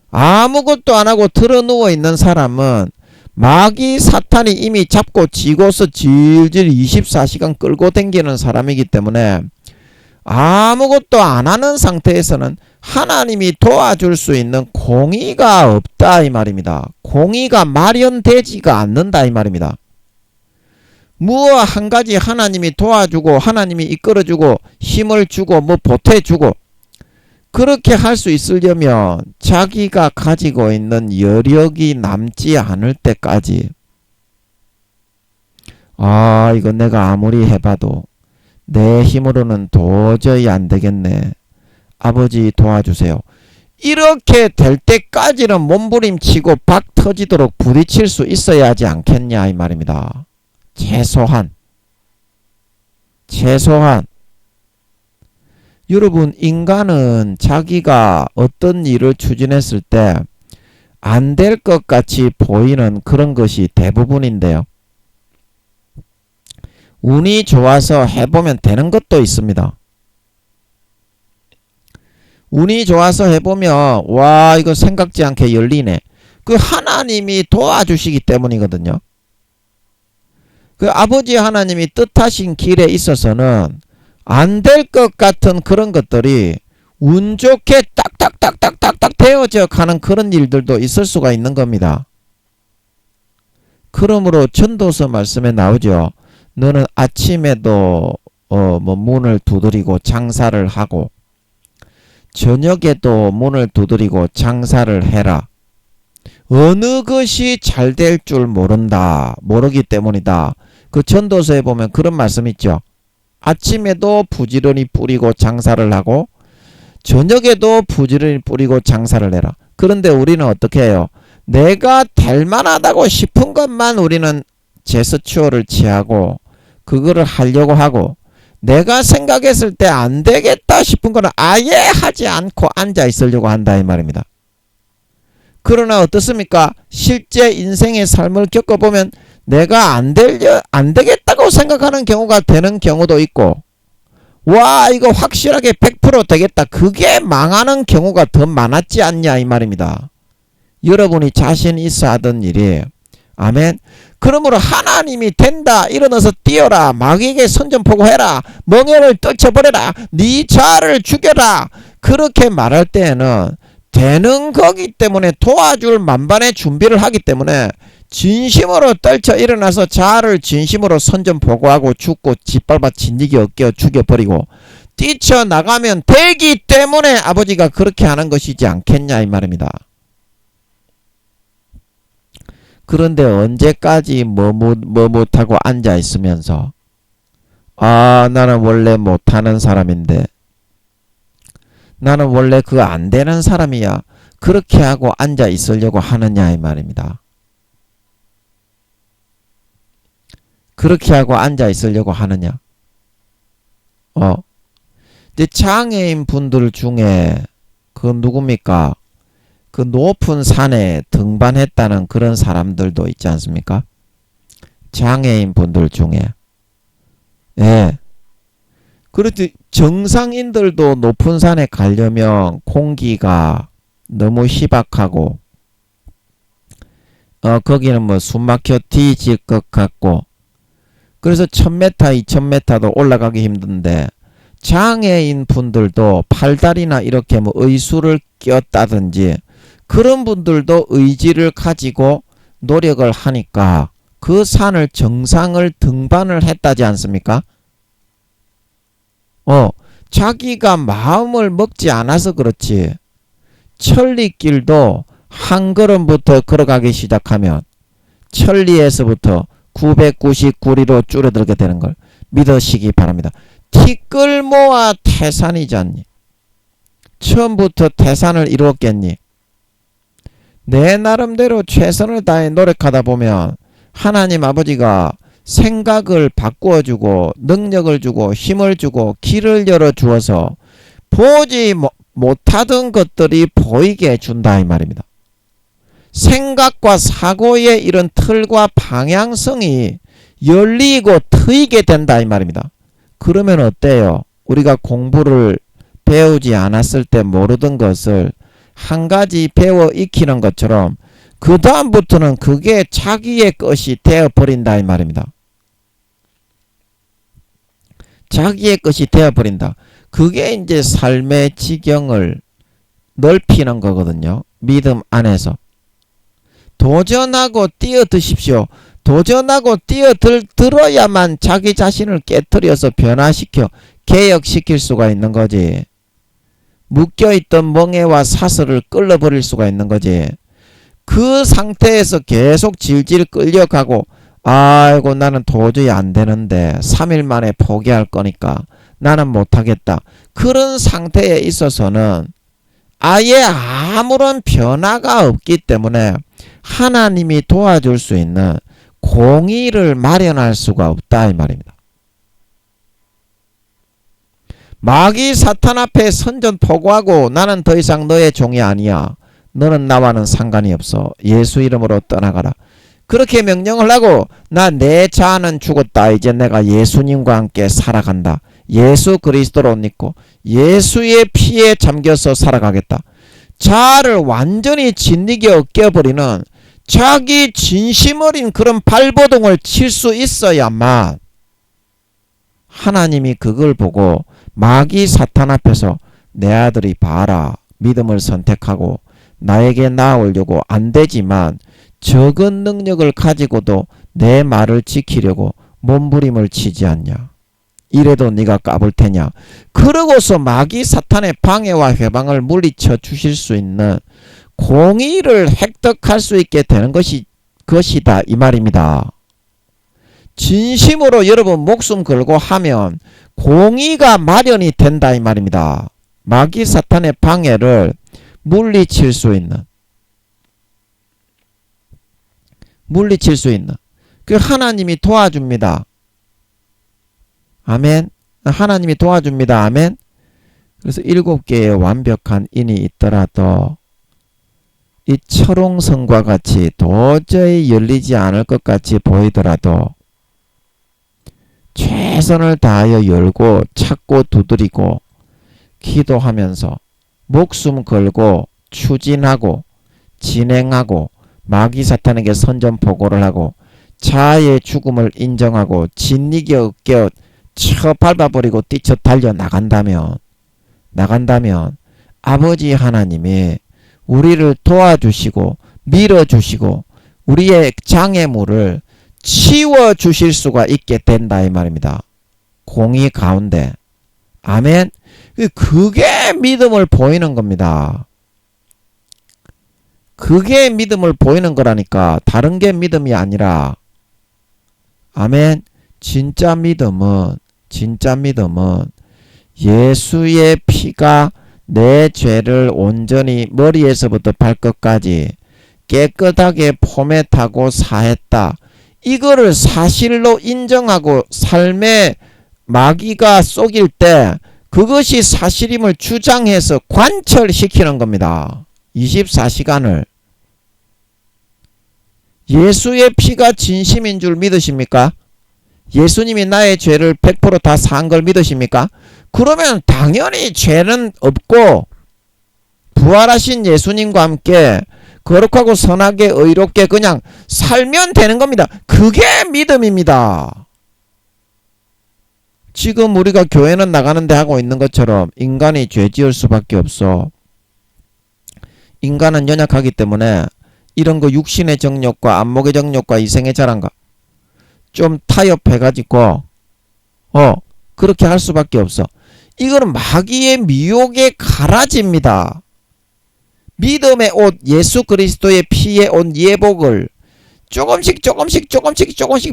아무것도 안하고 드러누워 있는 사람은 마귀 사탄이 이미 잡고 지고서 질질 24시간 끌고 다니는 사람이기 때문에 아무것도 안하는 상태에서는 하나님이 도와줄 수 있는 공의가 없다 이 말입니다. 공의가 마련되지가 않는다 이 말입니다. 무엇 한 가지 하나님이 도와주고 하나님이 이끌어주고 힘을 주고 보태주고 그렇게 할 수 있으려면 자기가 가지고 있는 여력이 남지 않을 때까지 이거 내가 아무리 해봐도 내 힘으로는 도저히 안 되겠네. 아버지 도와주세요. 이렇게 될 때까지는 몸부림치고 박 터지도록 부딪힐 수 있어야 하지 않겠냐 이 말입니다. 최소한 여러분 인간은 자기가 어떤 일을 추진했을 때 안 될 것 같이 보이는 그런 것이 대부분인데요. 운이 좋아서 해보면 되는 것도 있습니다. 운이 좋아서 해보면 와 이거 생각지 않게 열리네. 그 하나님이 도와주시기 때문이거든요. 그 아버지 하나님이 뜻하신 길에 있어서는 안 될 것 같은 그런 것들이 운 좋게 딱딱딱딱딱딱 되어져 가는 그런 일들도 있을 수가 있는 겁니다. 그러므로 전도서 말씀에 나오죠. 너는 아침에도 문을 두드리고 장사를 하고 저녁에도 문을 두드리고 장사를 해라. 어느 것이 잘 될 줄 모른다. 모르기 때문이다. 그 전도서에 보면 그런 말씀 있죠. 아침에도 부지런히 뿌리고 장사를 하고 저녁에도 부지런히 뿌리고 장사를 해라. 그런데 우리는 어떻게 해요? 내가 될 만하다고 싶은 것만 우리는 제스처를 취하고 그거를 하려고 하고 내가 생각했을 때 안 되겠다 싶은 거는 아예 하지 않고 앉아 있으려고 한다 이 말입니다. 그러나 어떻습니까? 실제 인생의 삶을 겪어보면 내가 안 되겠다고 생각하는 경우가 되는 경우도 있고 와 이거 확실하게 100% 되겠다. 그게 망하는 경우가 더 많았지 않냐 이 말입니다. 여러분이 자신 있어 하던 일이에요. 아멘. 그러므로 하나님이 된다 일어나서 뛰어라. 마귀에게 선전포고해라. 멍에를 떨쳐버려라. 네 자아를 죽여라. 그렇게 말할 때에는 되는 거기 때문에 도와줄 만반의 준비를 하기 때문에 진심으로 떨쳐 일어나서 자아를 진심으로 선전포고하고 죽고 짓밟아 진리기 어깨어 죽여버리고 뛰쳐나가면 되기 때문에 아버지가 그렇게 하는 것이지 않겠냐 이 말입니다. 그런데 언제까지 뭐 못하고 앉아있으면서 나는 원래 못하는 사람인데 나는 원래 그거 안되는 사람이야. 그렇게 하고 앉아있으려고 하느냐 이 말입니다. 그렇게 하고 앉아있으려고 하느냐. 이제 장애인 분들 중에 그 누굽니까? 그 높은 산에 등반했다는 그런 사람들도 있지 않습니까? 장애인 분들 중에. 예. 그렇지. 정상인들도 높은 산에 가려면 공기가 너무 희박하고 거기는 뭐 숨막혀 뒤질 것 같고 그래서 1000m, 2000m도 올라가기 힘든데 장애인 분들도 팔다리나 이렇게 뭐 의수를 꼈다든지 그런 분들도 의지를 가지고 노력을 하니까 그 산을 정상을 등반을 했다지 않습니까? 자기가 마음을 먹지 않아서 그렇지 천리길도 한 걸음부터 걸어가기 시작하면 천리에서부터 999리로 줄어들게 되는 걸 믿으시기 바랍니다. 티끌 모아 태산이지 않니? 처음부터 태산을 이루었겠니? 내 나름대로 최선을 다해 노력하다 보면 하나님 아버지가 생각을 바꾸어주고 능력을 주고 힘을 주고 길을 열어주어서 보지 못하던 것들이 보이게 해준다 이 말입니다. 생각과 사고의 이런 틀과 방향성이 열리고 트이게 된다 이 말입니다. 그러면 어때요? 우리가 공부를 배우지 않았을 때 모르던 것을 한 가지 배워 익히는 것처럼 그 다음부터는 그게 자기의 것이 되어버린다 이 말입니다. 자기의 것이 되어버린다. 그게 이제 삶의 지경을 넓히는 거거든요. 믿음 안에서. 도전하고 뛰어드십시오. 도전하고 뛰어들어야만 자기 자신을 깨트려서 변화시켜 개혁시킬 수가 있는 거지. 묶여있던 멍에와 사슬을 끌어버릴 수가 있는 거지. 그 상태에서 계속 질질 끌려가고 아이고 나는 도저히 안 되는데 3일 만에 포기할 거니까 나는 못하겠다. 그런 상태에 있어서는 아예 아무런 변화가 없기 때문에 하나님이 도와줄 수 있는 공의를 마련할 수가 없다 이 말입니다. 마귀 사탄 앞에 선전포고하고 나는 더 이상 너의 종이 아니야. 너는 나와는 상관이 없어. 예수 이름으로 떠나가라. 그렇게 명령을 하고 나 내 자아는 죽었다. 이제 내가 예수님과 함께 살아간다. 예수 그리스도로 믿고 예수의 피에 잠겨서 살아가겠다. 자아를 완전히 진리게 어깨버리는 자기 진심 어린 그런 발버둥을 칠 수 있어야만 하나님이 그걸 보고 마귀 사탄 앞에서 내 아들이 봐라. 믿음을 선택하고 나에게 나아오려고 안 되지만 적은 능력을 가지고도 내 말을 지키려고 몸부림을 치지 않냐. 이래도 네가 까불 테냐. 그러고서 마귀 사탄의 방해와 회방을 물리쳐 주실 수 있는 공의를 획득할 수 있게 되는 것이다 이 말입니다. 진심으로 여러분 목숨 걸고 하면 공의가 마련이 된다 이 말입니다. 마귀 사탄의 방해를 물리칠 수 있는 그 하나님이 도와줍니다. 아멘. 하나님이 도와줍니다. 아멘. 그래서 7개의 완벽한 인이 있더라도 이 철옹성과 같이 도저히 열리지 않을 것 같이 보이더라도 최선을 다하여 열고 찾고 두드리고 기도하면서 목숨 걸고 추진하고 진행하고 마귀 사탄에게 선전포고를 하고 자아의 죽음을 인정하고 진리게 어깨 쳐 밟아버리고 뛰쳐 달려 나간다면 아버지 하나님이 우리를 도와주시고 밀어주시고 우리의 장애물을 치워주실 수가 있게 된다 이 말입니다. 공의 가운데. 아멘. 그게 믿음을 보이는 겁니다. 그게 믿음을 보이는 거라니까. 다른 게 믿음이 아니라. 아멘. 진짜 믿음은 예수의 피가 내 죄를 온전히 머리에서부터 발끝까지 깨끗하게 포맷하고 사했다. 이거를 사실로 인정하고 삶에 마귀가 속일 때 그것이 사실임을 주장해서 관철시키는 겁니다. 24시간을. 예수의 피가 진심인 줄 믿으십니까? 예수님이 나의 죄를 100% 다 사한 걸 믿으십니까? 그러면 당연히 죄는 없고 부활하신 예수님과 함께 거룩하고 선하게 의롭게 그냥 살면 되는 겁니다. 그게 믿음입니다. 지금 우리가 교회는 나가는데 하고 있는 것처럼 인간이 죄 지을 수밖에 없어. 인간은 연약하기 때문에 이런 거 육신의 정욕과 안목의 정욕과 이생의 자랑과 좀 타협해가지고 그렇게 할 수밖에 없어. 이거는 마귀의 미혹의 가라지입니다. 믿음의 옷, 예수 그리스도의 피의 옷 예복을 조금씩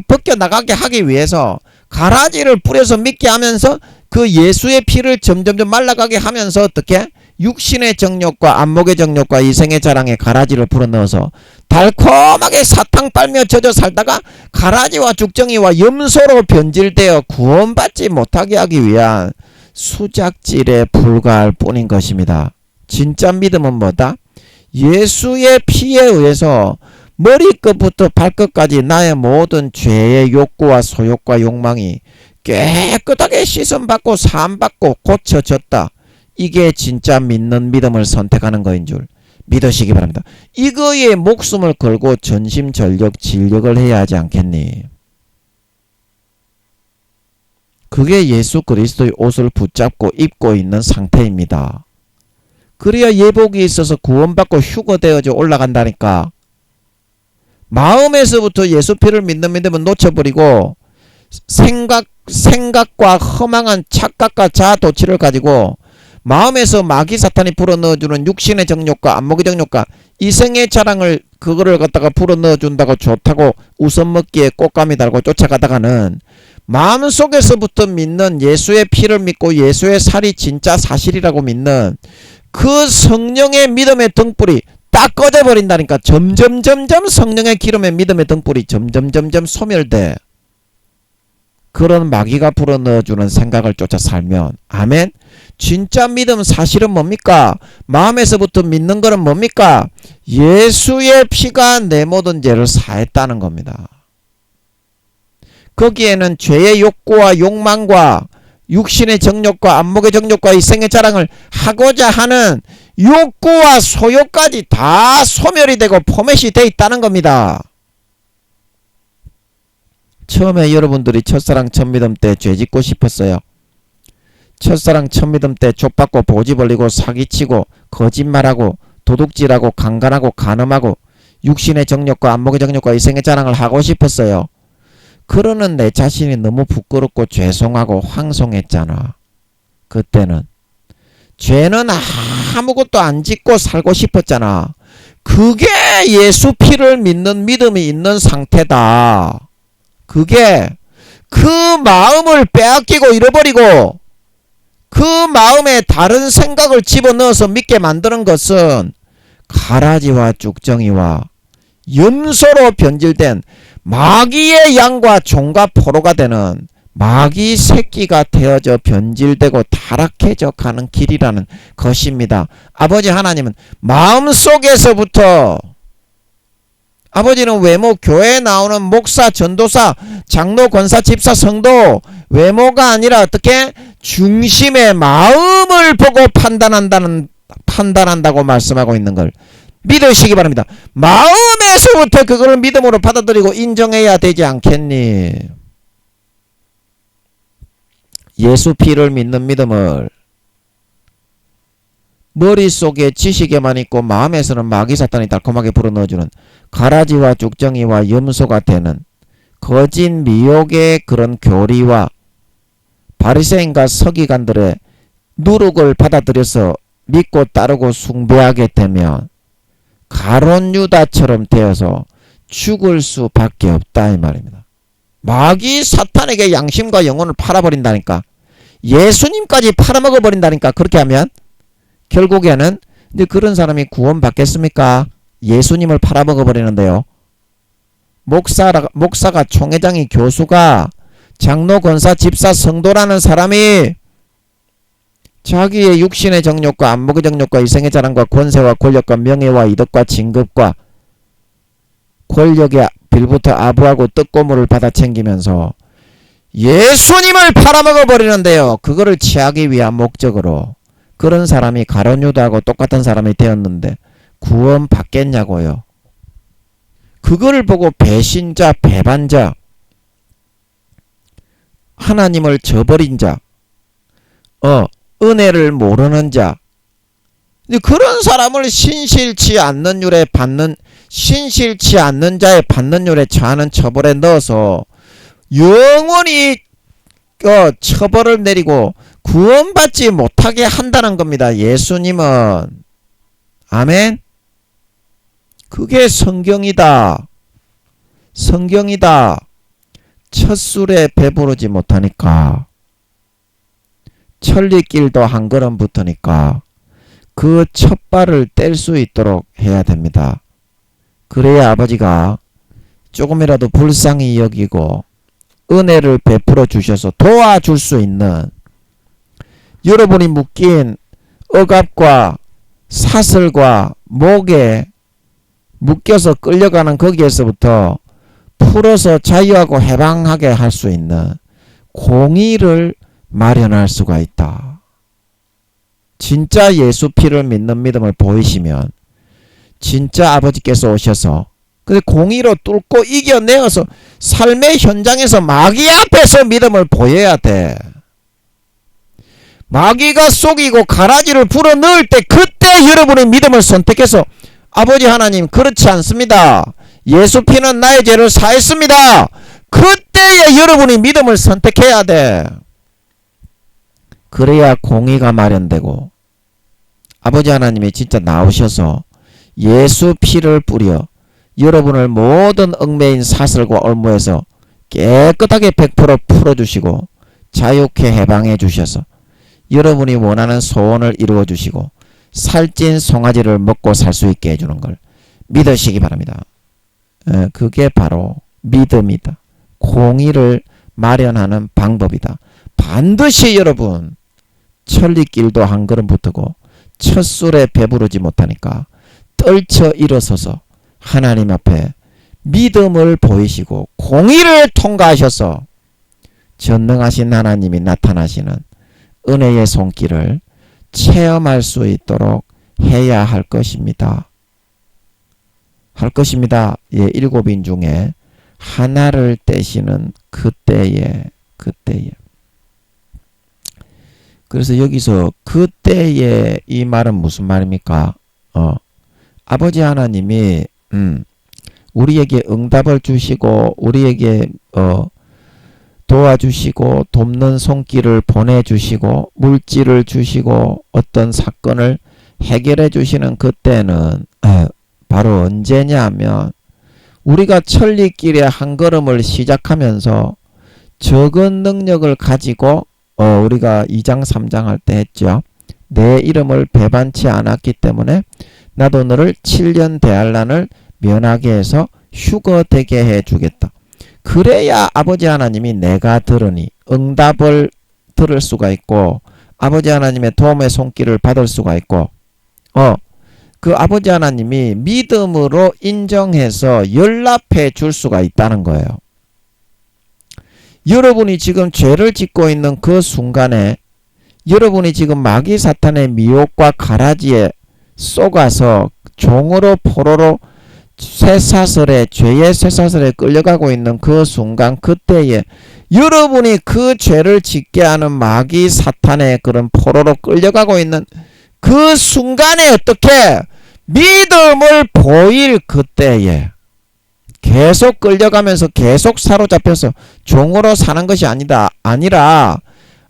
벗겨나가게 하기 위해서 가라지를 뿌려서 믿게 하면서 그 예수의 피를 점점점 말라가게 하면서 어떻게? 육신의 정욕과 안목의 정욕과 이생의 자랑에 가라지를 불어넣어서 달콤하게 사탕 빨며 젖어 살다가 가라지와 죽정이와 염소로 변질되어 구원받지 못하게 하기 위한 수작질에 불과할 뿐인 것입니다. 진짜 믿음은 뭐다? 예수의 피에 의해서 머리끝부터 발끝까지 나의 모든 죄의 욕구와 소욕과 욕망이 깨끗하게 씻음받고 사함받고 고쳐졌다. 이게 진짜 믿는 믿음을 선택하는 거인 줄 믿으시기 바랍니다. 이거에 목숨을 걸고 전심전력 진력을 해야 하지 않겠니? 그게 예수 그리스도의 옷을 붙잡고 입고 있는 상태입니다. 그래야 예복이 있어서 구원받고 휴거되어져 올라간다니까. 마음에서부터 예수 피를 믿는 믿음은 놓쳐버리고 생각과 허망한 착각과 자아도취를 가지고 마음에서 마귀 사탄이 불어넣어주는 육신의 정욕과 안목의 정욕과 이생의 자랑을 그거를 갖다가 불어넣어준다고 좋다고 웃음먹기에 꽃감이 달고 쫓아가다가는 마음속에서부터 믿는 예수의 피를 믿고 예수의 살이 진짜 사실이라고 믿는 그 성령의 믿음의 등불이 딱 꺼져버린다니까. 점점점점 성령의 기름의 믿음의 등불이 점점점점 소멸돼. 그런 마귀가 불어넣어주는 생각을 쫓아 살면 아멘. 진짜 믿음 사실은 뭡니까? 마음에서부터 믿는 거는 뭡니까? 예수의 피가 내 모든 죄를 사했다는 겁니다. 거기에는 죄의 욕구와 욕망과 육신의 정욕과 안목의 정욕과 이생의 자랑을 하고자 하는 욕구와 소욕까지 다 소멸이 되고 포맷이 돼 있다는 겁니다. 처음에 여러분들이 첫사랑 첫믿음 때 죄짓고 싶었어요. 첫사랑 첫믿음 때 족받고 보지 벌리고 사기치고 거짓말하고 도둑질하고 강간하고 간음하고 육신의 정욕과 안목의 정욕과 이생의 자랑을 하고 싶었어요. 그러는 내 자신이 너무 부끄럽고 죄송하고 황송했잖아. 그때는 죄는 아무것도 안 짓고 살고 싶었잖아. 그게 예수 피를 믿는 믿음이 있는 상태다. 그게 그 마음을 빼앗기고 잃어버리고 그 마음에 다른 생각을 집어넣어서 믿게 만드는 것은 가라지와 쭉정이와 염소로 변질된 마귀의 양과 종과 포로가 되는 마귀 새끼가 되어져 변질되고 타락해져 가는 길이라는 것입니다. 아버지 하나님은 마음속에서부터 아버지는 외모, 교회에 나오는 목사, 전도사, 장로, 권사, 집사, 성도 외모가 아니라 어떻게 중심의 마음을 보고 판단한다고 말씀하고 있는 걸 믿으시기 바랍니다. 마음에서부터 그걸 믿음으로 받아들이고 인정해야 되지 않겠니? 예수 피를 믿는 믿음을 머릿속에 지식에만 있고 마음에서는 마귀 사탄이 달콤하게 불어넣어주는 가라지와 쭉정이와 염소가 되는 거짓 미혹의 그런 교리와 바리새인과 서기관들의 누룩을 받아들여서 믿고 따르고 숭배하게 되면 가론 유다처럼 되어서 죽을 수밖에 없다 이 말입니다. 마귀 사탄에게 양심과 영혼을 팔아버린다니까. 예수님까지 팔아먹어버린다니까. 그렇게 하면 결국에는 근데 그런 사람이 구원 받겠습니까? 예수님을 팔아먹어버리는데요. 목사가 총회장이 교수가 장로 권사 집사 성도라는 사람이 자기의 육신의 정욕과 안목의 정욕과 이생의 자랑과 권세와 권력과 명예와 이득과 진급과 권력의 빌부터 아부하고 떡고물을 받아 챙기면서 예수님을 팔아먹어버리는데요. 그거를 취하기 위한 목적으로 그런 사람이 가룟 유다하고 똑같은 사람이 되었는데 구원 받겠냐고요. 그거를 보고 배신자, 배반자, 하나님을 저버린 자, 은혜를 모르는 자, 그런 사람을 신실치 않는 율에 받는, 신실치 않는 자의 받는 율에 처하는 처벌에 넣어서 영원히 처벌을 내리고 구원받지 못하게 한다는 겁니다. 예수님은. 아멘. 그게 성경이다. 성경이다. 첫 술에 배부르지 못하니까 천리길도 한 걸음 붙으니까 그 첫 발을 뗄 수 있도록 해야 됩니다. 그래야 아버지가 조금이라도 불쌍히 여기고 은혜를 베풀어 주셔서 도와줄 수 있는, 여러분이 묶인 억압과 사슬과 목에 묶여서 끌려가는 거기에서부터 풀어서 자유하고 해방하게 할 수 있는 공의를 마련할 수가 있다. 진짜 예수 피를 믿는 믿음을 보이시면 진짜 아버지께서 오셔서 그 공의로 뚫고 이겨내어서 삶의 현장에서 마귀 앞에서 믿음을 보여야 돼. 마귀가 속이고 가라지를 불어넣을 때 그때 여러분의 믿음을 선택해서 아버지 하나님 그렇지 않습니다. 예수 피는 나의 죄를 사했습니다. 그때에 여러분이 믿음을 선택해야 돼. 그래야 공의가 마련되고 아버지 하나님이 진짜 나오셔서 예수 피를 뿌려 여러분을 모든 얽매인 사슬과 올무에서 깨끗하게 100% 풀어주시고 자유케 해방해 주셔서 여러분이 원하는 소원을 이루어 주시고 살찐 송아지를 먹고 살 수 있게 해주는 걸 믿으시기 바랍니다. 그게 바로 믿음이다. 공의를 마련하는 방법이다. 반드시 여러분 천리길도 한 걸음 붙고 첫 술에 배부르지 못하니까 떨쳐 일어서서 하나님 앞에 믿음을 보이시고 공의를 통과하셔서 전능하신 하나님이 나타나시는 은혜의 손길을 체험할 수 있도록 해야 할 것입니다. 예, 7인 중에 하나를 떼시는 그때에. 그래서 여기서 그때에 이 말은 무슨 말입니까? 아버지 하나님이 우리에게 응답을 주시고 우리에게 도와주시고 돕는 손길을 보내주시고 물질을 주시고 어떤 사건을 해결해 주시는 그때는 바로 언제냐면 우리가 천리길의 한 걸음을 시작하면서 적은 능력을 가지고 우리가 2장 3장 할 때 했죠. 내 이름을 배반치 않았기 때문에 나도 너를 7년 대환란을 면하게 해서 휴거되게 해주겠다. 그래야 아버지 하나님이 내가 들으니 응답을 들을 수가 있고 아버지 하나님의 도움의 손길을 받을 수가 있고 그 아버지 하나님이 믿음으로 인정해서 연락해 줄 수가 있다는 거예요. 여러분이 지금 죄를 짓고 있는 그 순간에 여러분이 지금 마귀 사탄의 미혹과 가라지에 쏘가서 종으로 포로로 쇠사슬에 죄의 쇠사슬에 끌려가고 있는 그 순간 그때에 여러분이 그 죄를 짓게 하는 마귀 사탄의 그런 포로로 끌려가고 있는 그 순간에 어떻게 믿음을 보일 그때에 계속 끌려가면서 계속 사로잡혀서 종으로 사는 것이 아니라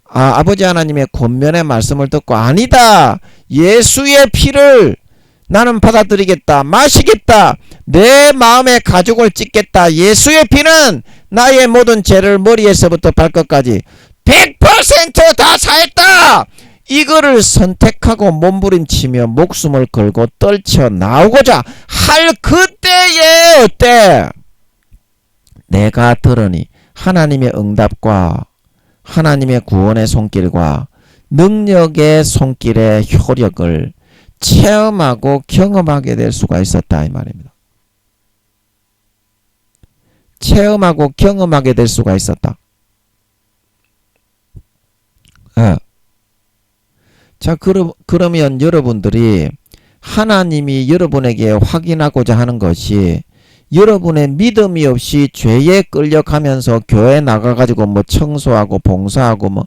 아버지 하나님의 권면의 말씀을 듣고 아니다. 예수의 피를 나는 받아들이겠다. 마시겠다. 내 마음의 가죽을 찢겠다. 예수의 피는 나의 모든 죄를 머리에서부터 발끝까지 100% 다 사했다. 이거를 선택하고 몸부림치며 목숨을 걸고 떨쳐 나오고자 할 그때에 어때? 내가 들으니 하나님의 응답과 하나님의 구원의 손길과 능력의 손길의 효력을 체험하고 경험하게 될 수가 있었다 이 말입니다. 체험하고 경험하게 될 수가 있었다. 자, 그러면 여러분들이 하나님이 여러분에게 확인하고자 하는 것이 여러분의 믿음이 없이 죄에 끌려가면서 교회 나가가지고 뭐 청소하고 봉사하고 뭐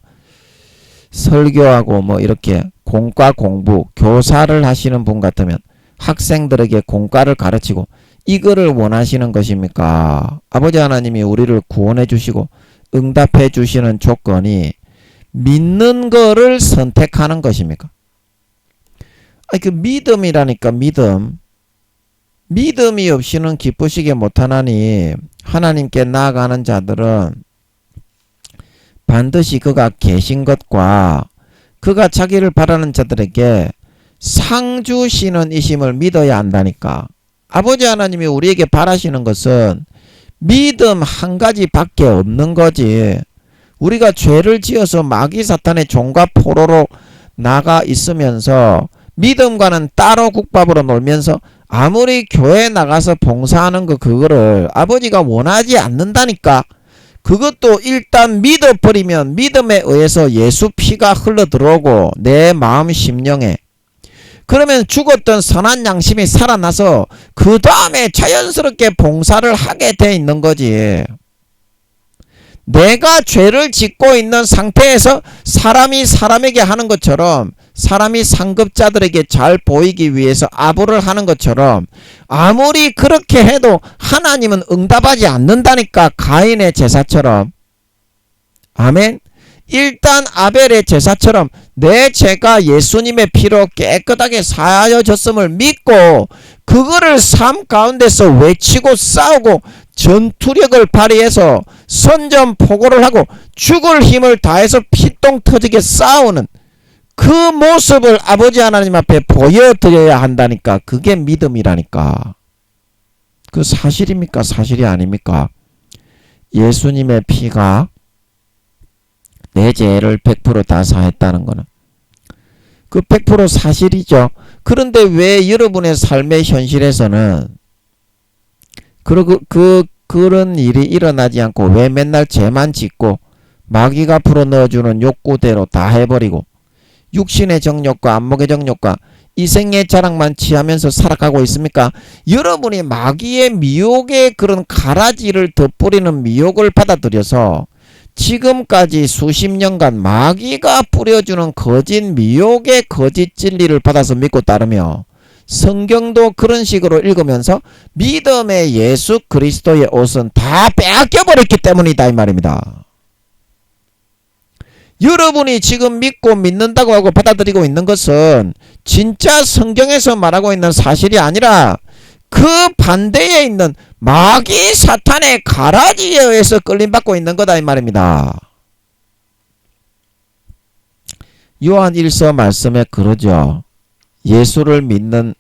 설교하고 뭐 이렇게 공과 공부, 교사를 하시는 분 같으면 학생들에게 공과를 가르치고 이거를 원하시는 것입니까? 아버지 하나님이 우리를 구원해 주시고 응답해 주시는 조건이 믿는 거를 선택하는 것입니까? 그 믿음이라니까 믿음이 없이는 기쁘시게 못하나니 하나님께 나아가는 자들은 반드시 그가 계신 것과 그가 자기를 바라는 자들에게 상 주시는 이심을 믿어야 한다니까. 아버지 하나님이 우리에게 바라시는 것은 믿음 한 가지밖에 없는 거지. 우리가 죄를 지어서 마귀 사탄의 종과 포로로 나가 있으면서 믿음과는 따로 국밥으로 놀면서 아무리 교회에 나가서 봉사하는 그거를 아버지가 원하지 않는다니까. 그것도 일단 믿어버리면 믿음에 의해서 예수 피가 흘러들어오고 내 마음 심령에 그러면 죽었던 선한 양심이 살아나서 그 다음에 자연스럽게 봉사를 하게 돼 있는 거지. 내가 죄를 짓고 있는 상태에서 사람이 사람에게 하는 것처럼 사람이 상급자들에게 잘 보이기 위해서 아부를 하는 것처럼 아무리 그렇게 해도 하나님은 응답하지 않는다니까. 가인의 제사처럼. 아멘. 일단 아벨의 제사처럼 내 죄가 예수님의 피로 깨끗하게 사하여졌음을 믿고 그거를 삶 가운데서 외치고 싸우고 전투력을 발휘해서 선전포고를 하고 죽을 힘을 다해서 피똥 터지게 싸우는 그 모습을 아버지 하나님 앞에 보여드려야 한다니까. 그게 믿음이라니까. 그 사실입니까? 사실이 아닙니까? 예수님의 피가 내 죄를 100% 다 사했다는 거는 그 100% 사실이죠. 그런데 왜 여러분의 삶의 현실에서는 그런 일이 일어나지 않고 왜 맨날 죄만 짓고 마귀가 불어넣어주는 욕구대로 다 해버리고 육신의 정욕과 안목의 정욕과 이생의 자랑만 취하면서 살아가고 있습니까? 여러분이 마귀의 미혹의 그런 가라지를 덧뿌리는 미혹을 받아들여서 지금까지 수십 년간 마귀가 뿌려주는 거짓 미혹의 거짓 진리를 받아서 믿고 따르며 성경도 그런 식으로 읽으면서 믿음의 예수 그리스도의 옷은 다 빼앗겨버렸기 때문이다 이 말입니다. 여러분이 지금 믿고 믿는다고 하고 받아들이고 있는 것은 진짜 성경에서 말하고 있는 사실이 아니라 그 반대에 있는 마귀 사탄의 가라지에 의해서 끌림받고 있는 거다 이 말입니다. 요한 1서 말씀에 그러죠. 예수를 믿는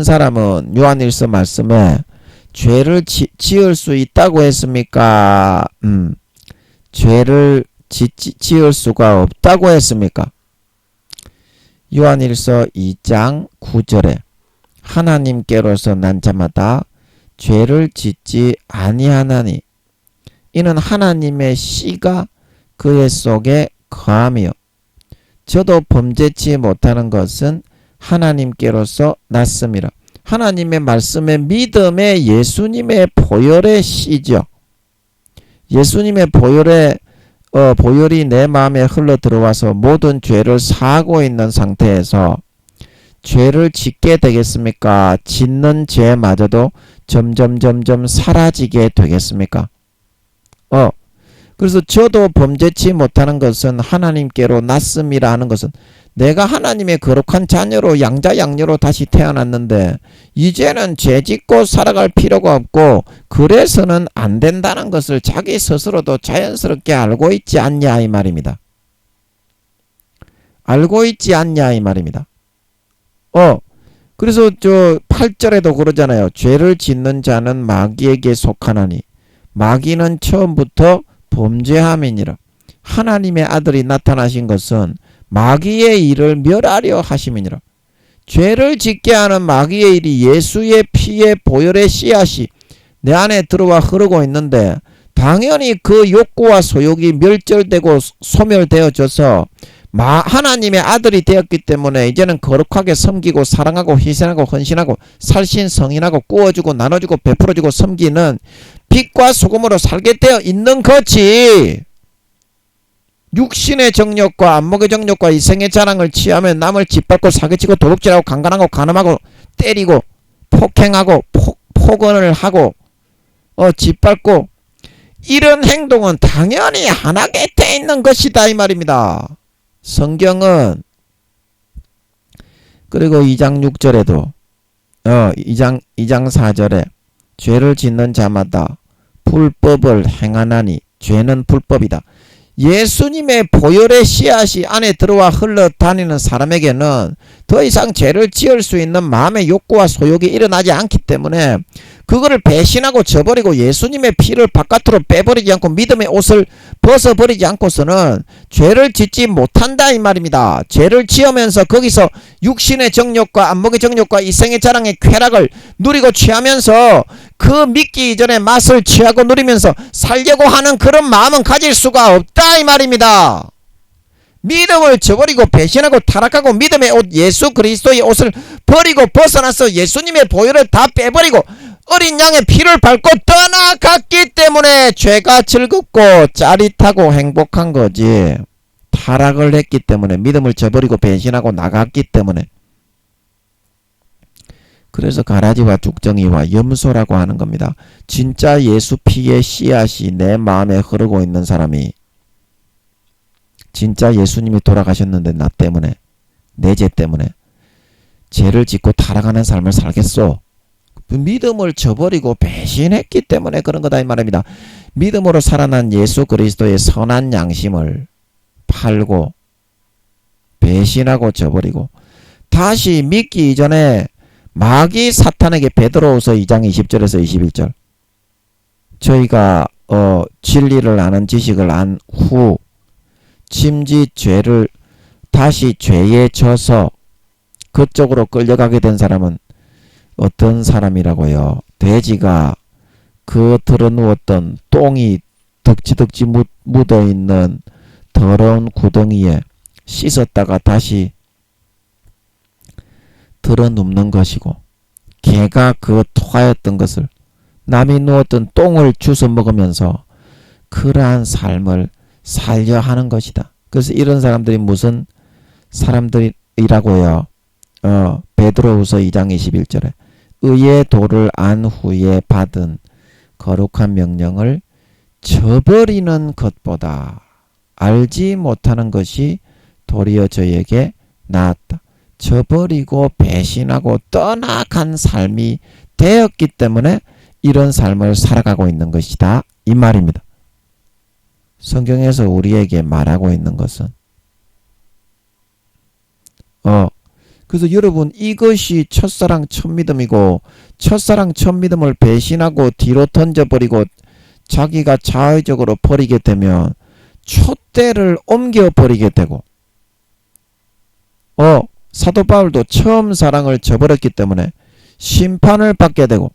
사람은 요한 1서 말씀에 죄를 지을 수 있다고 했습니까? 죄를 지을 수가 없다고 했습니까? 요한 1서 2장 9절에 하나님께로서 난 자마다 죄를 짓지 아니하나니 이는 하나님의 씨가 그의 속에 거하며 저도 범죄치 못하는 것은 하나님께로서 났음이라. 하나님의 말씀의 믿음의 예수님의 보혈의 씨죠. 예수님의 보혈이 내 마음에 흘러 들어와서 모든 죄를 사하고 있는 상태에서 죄를 짓게 되겠습니까? 짓는 죄마저도 점점 사라지게 되겠습니까? 그래서 저도 범죄치 못하는 것은 하나님께로 났음이라 하는 것은 내가 하나님의 거룩한 자녀로 양자 양녀로 다시 태어났는데 이제는 죄짓고 살아갈 필요가 없고 그래서는 안 된다는 것을 자기 스스로도 자연스럽게 알고 있지 않냐 이 말입니다. 알고 있지 않냐 이 말입니다. 그래서 저 8절에도 그러잖아요. 죄를 짓는 자는 마귀에게 속하나니 마귀는 처음부터 범죄함이니라. 하나님의 아들이 나타나신 것은 마귀의 일을 멸하려 하심이니라. 죄를 짓게 하는 마귀의 일이 예수의 피의 보혈의 씨앗이 내 안에 들어와 흐르고 있는데 당연히 그 욕구와 소욕이 멸절되고 소멸되어져서 하나님의 아들이 되었기 때문에 이제는 거룩하게 섬기고 사랑하고 희생하고 헌신하고 살신성인하고 구워주고 나눠주고 베풀어주고 섬기는 빛과 소금으로 살게 되어 있는 거지. 육신의 정욕과 안목의 정욕과 이생의 자랑을 취하면 남을 짓밟고 사기치고 도둑질하고 강간하고 간음하고 때리고 폭행하고 폭언을 하고 짓밟고 이런 행동은 당연히 하나 곁에 있는 것이다 이 말입니다. 성경은 그리고 2장 6절에도 2장 4절에 죄를 짓는 자마다 불법을 행하나니 죄는 불법이다. 예수님의 보혈의 씨앗이 안에 들어와 흘러다니는 사람에게는 더 이상 죄를 지을 수 있는 마음의 욕구와 소욕이 일어나지 않기 때문에 그거를 배신하고 저버리고 예수님의 피를 바깥으로 빼버리지 않고 믿음의 옷을 벗어버리지 않고서는 죄를 짓지 못한다 이 말입니다. 죄를 지으면서 거기서 육신의 정욕과 안목의 정욕과 이생의 자랑의 쾌락을 누리고 취하면서 그 믿기 이전에 맛을 취하고 누리면서 살려고 하는 그런 마음은 가질 수가 없다 이 말입니다. 믿음을 저버리고 배신하고 타락하고 믿음의 옷 예수 그리스도의 옷을 버리고 벗어나서 예수님의 보혈을 다 빼버리고 어린 양의 피를 밟고 떠나갔기 때문에 죄가 즐겁고 짜릿하고 행복한 거지. 타락을 했기 때문에 믿음을 저버리고 배신하고 나갔기 때문에. 그래서 가라지와 죽정이와 염소라고 하는 겁니다. 진짜 예수 피의 씨앗이 내 마음에 흐르고 있는 사람이 진짜 예수님이 돌아가셨는데 나 때문에 내 죄 때문에 죄를 짓고 타락하는 삶을 살겠소? 믿음을 저버리고 배신했기 때문에 그런 거다 이 말입니다. 믿음으로 살아난 예수 그리스도의 선한 양심을 팔고 배신하고 저버리고 다시 믿기 이전에 마귀 사탄에게 베드로후서 2장 20절에서 21절 저희가 진리를 아는 지식을 안 후 짐짓 죄를 다시 죄에 져서 그쪽으로 끌려가게 된 사람은 어떤 사람이라고요? 돼지가 그 들어누웠던 똥이 덕지덕지 묻어있는 더러운 구덩이에 씻었다가 다시 들어눕는 것이고, 개가 그 토하였던 것을, 남이 누웠던 똥을 주워 먹으면서 그러한 삶을 살려 하는 것이다. 그래서 이런 사람들이 무슨 사람들이라고요? 베드로후서 2장 21절에 의의 도를 안 후에 받은 거룩한 명령을 저버리는 것보다 알지 못하는 것이 도리어 저에게 나았다. 저버리고 배신하고 떠나간 삶이 되었기 때문에 이런 삶을 살아가고 있는 것이다. 이 말입니다. 성경에서 우리에게 말하고 있는 것은 그래서 여러분, 이것이 첫사랑 첫믿음이고, 첫사랑 첫믿음을 배신하고 뒤로 던져버리고 자기가 자의적으로 버리게 되면 촛대를 옮겨버리게 되고, 사도 바울도 처음 사랑을 저버렸기 때문에 심판을 받게 되고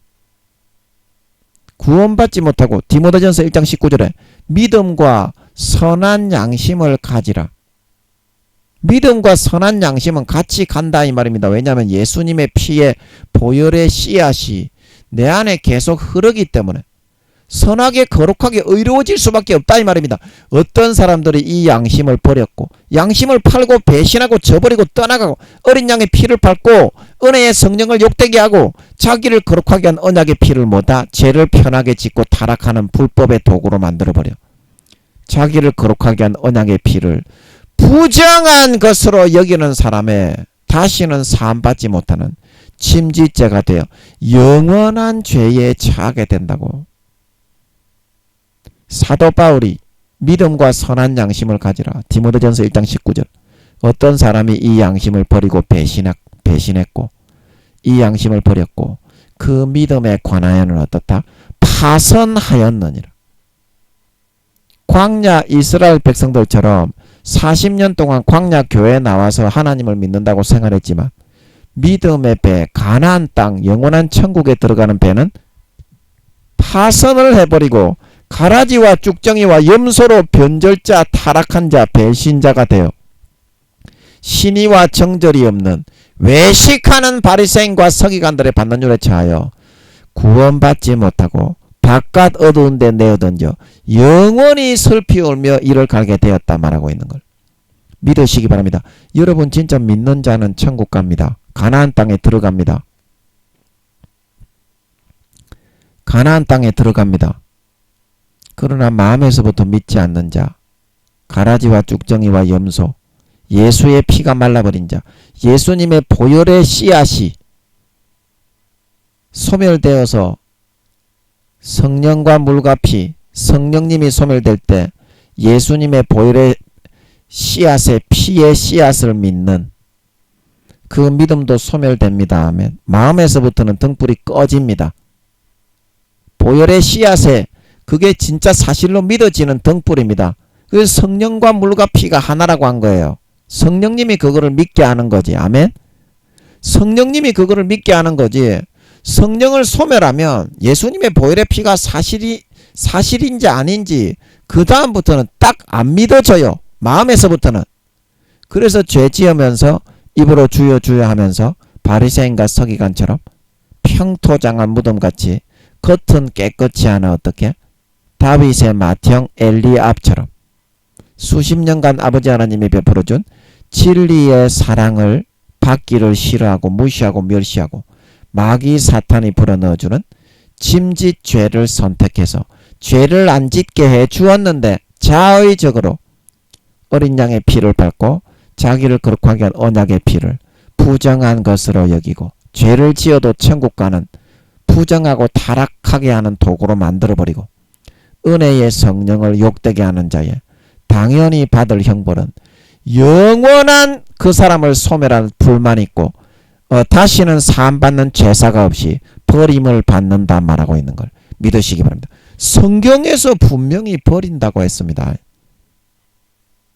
구원받지 못하고, 디모데전서 1장 19절에 믿음과 선한 양심을 가지라. 믿음과 선한 양심은 같이 간다 이 말입니다. 왜냐하면 예수님의 피에 보혈의 씨앗이 내 안에 계속 흐르기 때문에 선하게 거룩하게 의로워질 수밖에 없다 이 말입니다. 어떤 사람들이 이 양심을 버렸고 양심을 팔고 배신하고 저버리고 떠나가고 어린 양의 피를 밟고 은혜의 성령을 욕되게 하고 자기를 거룩하게 한 언약의 피를 뭐다? 죄를 편하게 짓고 타락하는 불법의 도구로 만들어버려. 자기를 거룩하게 한 언약의 피를 부정한 것으로 여기는 사람의 다시는 사함받지 못하는 침지죄가 되어 영원한 죄에 처하게 된다고. 사도 바울이 믿음과 선한 양심을 가지라. 디모데전서 1장 19절. 어떤 사람이 이 양심을 버리고 배신했고 이 양심을 버렸고 그 믿음에 관하여는 어떻다? 파선하였느니라. 광야 이스라엘 백성들처럼 40년 동안 광야 교회에 나와서 하나님을 믿는다고 생활했지만 믿음의 배, 가나안 땅, 영원한 천국에 들어가는 배는 파선을 해버리고 가라지와 쭉정이와 염소로 변절자, 타락한 자, 배신자가 되어 신의와 정절이 없는 외식하는 바리새인과 서기관들의 반란율에 처하여 구원받지 못하고 바깥 어두운 데 내어던져 영원히 슬피 울며 이를 가게 되었다 말하고 있는 걸 믿으시기 바랍니다. 여러분 진짜 믿는 자는 천국 갑니다. 가나안 땅에 들어갑니다. 가나안 땅에 들어갑니다. 그러나 마음에서부터 믿지 않는 자, 가라지와 쭉정이와 염소, 예수의 피가 말라버린 자, 예수님의 보혈의 씨앗이 소멸되어서 성령과 물과 피, 성령님이 소멸될 때 예수님의 보혈의 씨앗의 피의 씨앗을 믿는 그 믿음도 소멸됩니다. 아멘. 마음에서부터는 등불이 꺼집니다. 보혈의 씨앗에 그게 진짜 사실로 믿어지는 등불입니다. 그래서 성령과 물과 피가 하나라고 한 거예요. 성령님이 그거를 믿게 하는 거지. 아멘. 성령님이 그거를 믿게 하는 거지. 성령을 소멸하면 예수님의 보혈의 피가 사실인지 아닌지 그 다음부터는 딱 안 믿어져요. 마음에서부터는. 그래서 죄 지으면서 입으로 주여 주여 하면서 바리새인과 서기관처럼 평토장한 무덤같이 겉은 깨끗이 하나 어떻게? 다윗의 맏형 엘리압처럼 수십 년간 아버지 하나님이 베풀어준 진리의 사랑을 받기를 싫어하고 무시하고 멸시하고 마귀 사탄이 불어넣어주는 짐짓 죄를 선택해서 죄를 안 짓게 해 주었는데 자의적으로 어린 양의 피를 밟고 자기를 거룩하게 한 언약의 피를 부정한 것으로 여기고 죄를 지어도 천국 가는 부정하고 타락하게 하는 도구로 만들어버리고 은혜의 성령을 욕되게 하는 자에 당연히 받을 형벌은 영원한 그 사람을 소멸한 불만 있고 다시는 사함받는 죄사가 없이 버림을 받는다 말하고 있는 걸 믿으시기 바랍니다. 성경에서 분명히 버린다고 했습니다.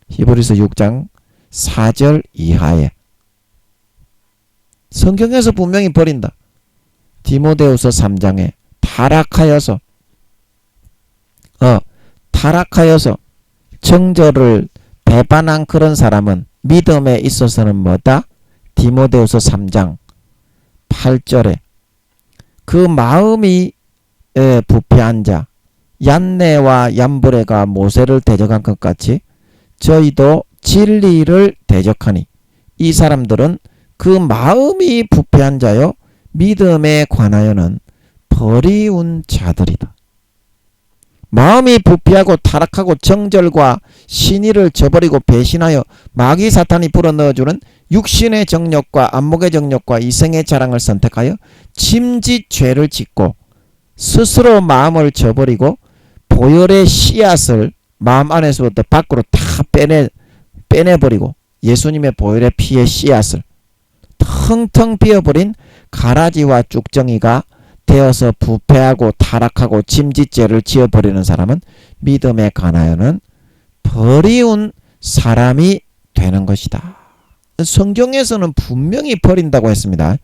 히브리서 6장 4절 이하에. 성경에서 분명히 버린다. 디모데후서 3장에 타락하여서 정절을 배반한 그런 사람은 믿음에 있어서는 뭐다? 디모데후서 3장 8절에 그 마음이 부패한 자 얀네와 얀브레가 모세를 대적한 것 같이 저희도 진리를 대적하니 이 사람들은 그 마음이 부패한 자요 믿음에 관하여는 버리운 자들이다. 마음이 부패하고 타락하고 정절과 신의를 저버리고 배신하여 마귀 사탄이 불어넣어주는 육신의 정욕과 안목의 정욕과 이성의 자랑을 선택하여 짐짓 죄를 짓고 스스로 마음을 저버리고 보혈의 씨앗을 마음 안에서부터 밖으로 다 빼내버리고 예수님의 보혈의 피의 씨앗을 텅텅 비어버린 가라지와 쭉정이가 되어서 부패하고 타락하고 짐짓죄를 지어버리는 사람은 믿음에 관하여는 버리운 사람이 되는 것이다. 성경에서는 분명히 버린다고 했습니다.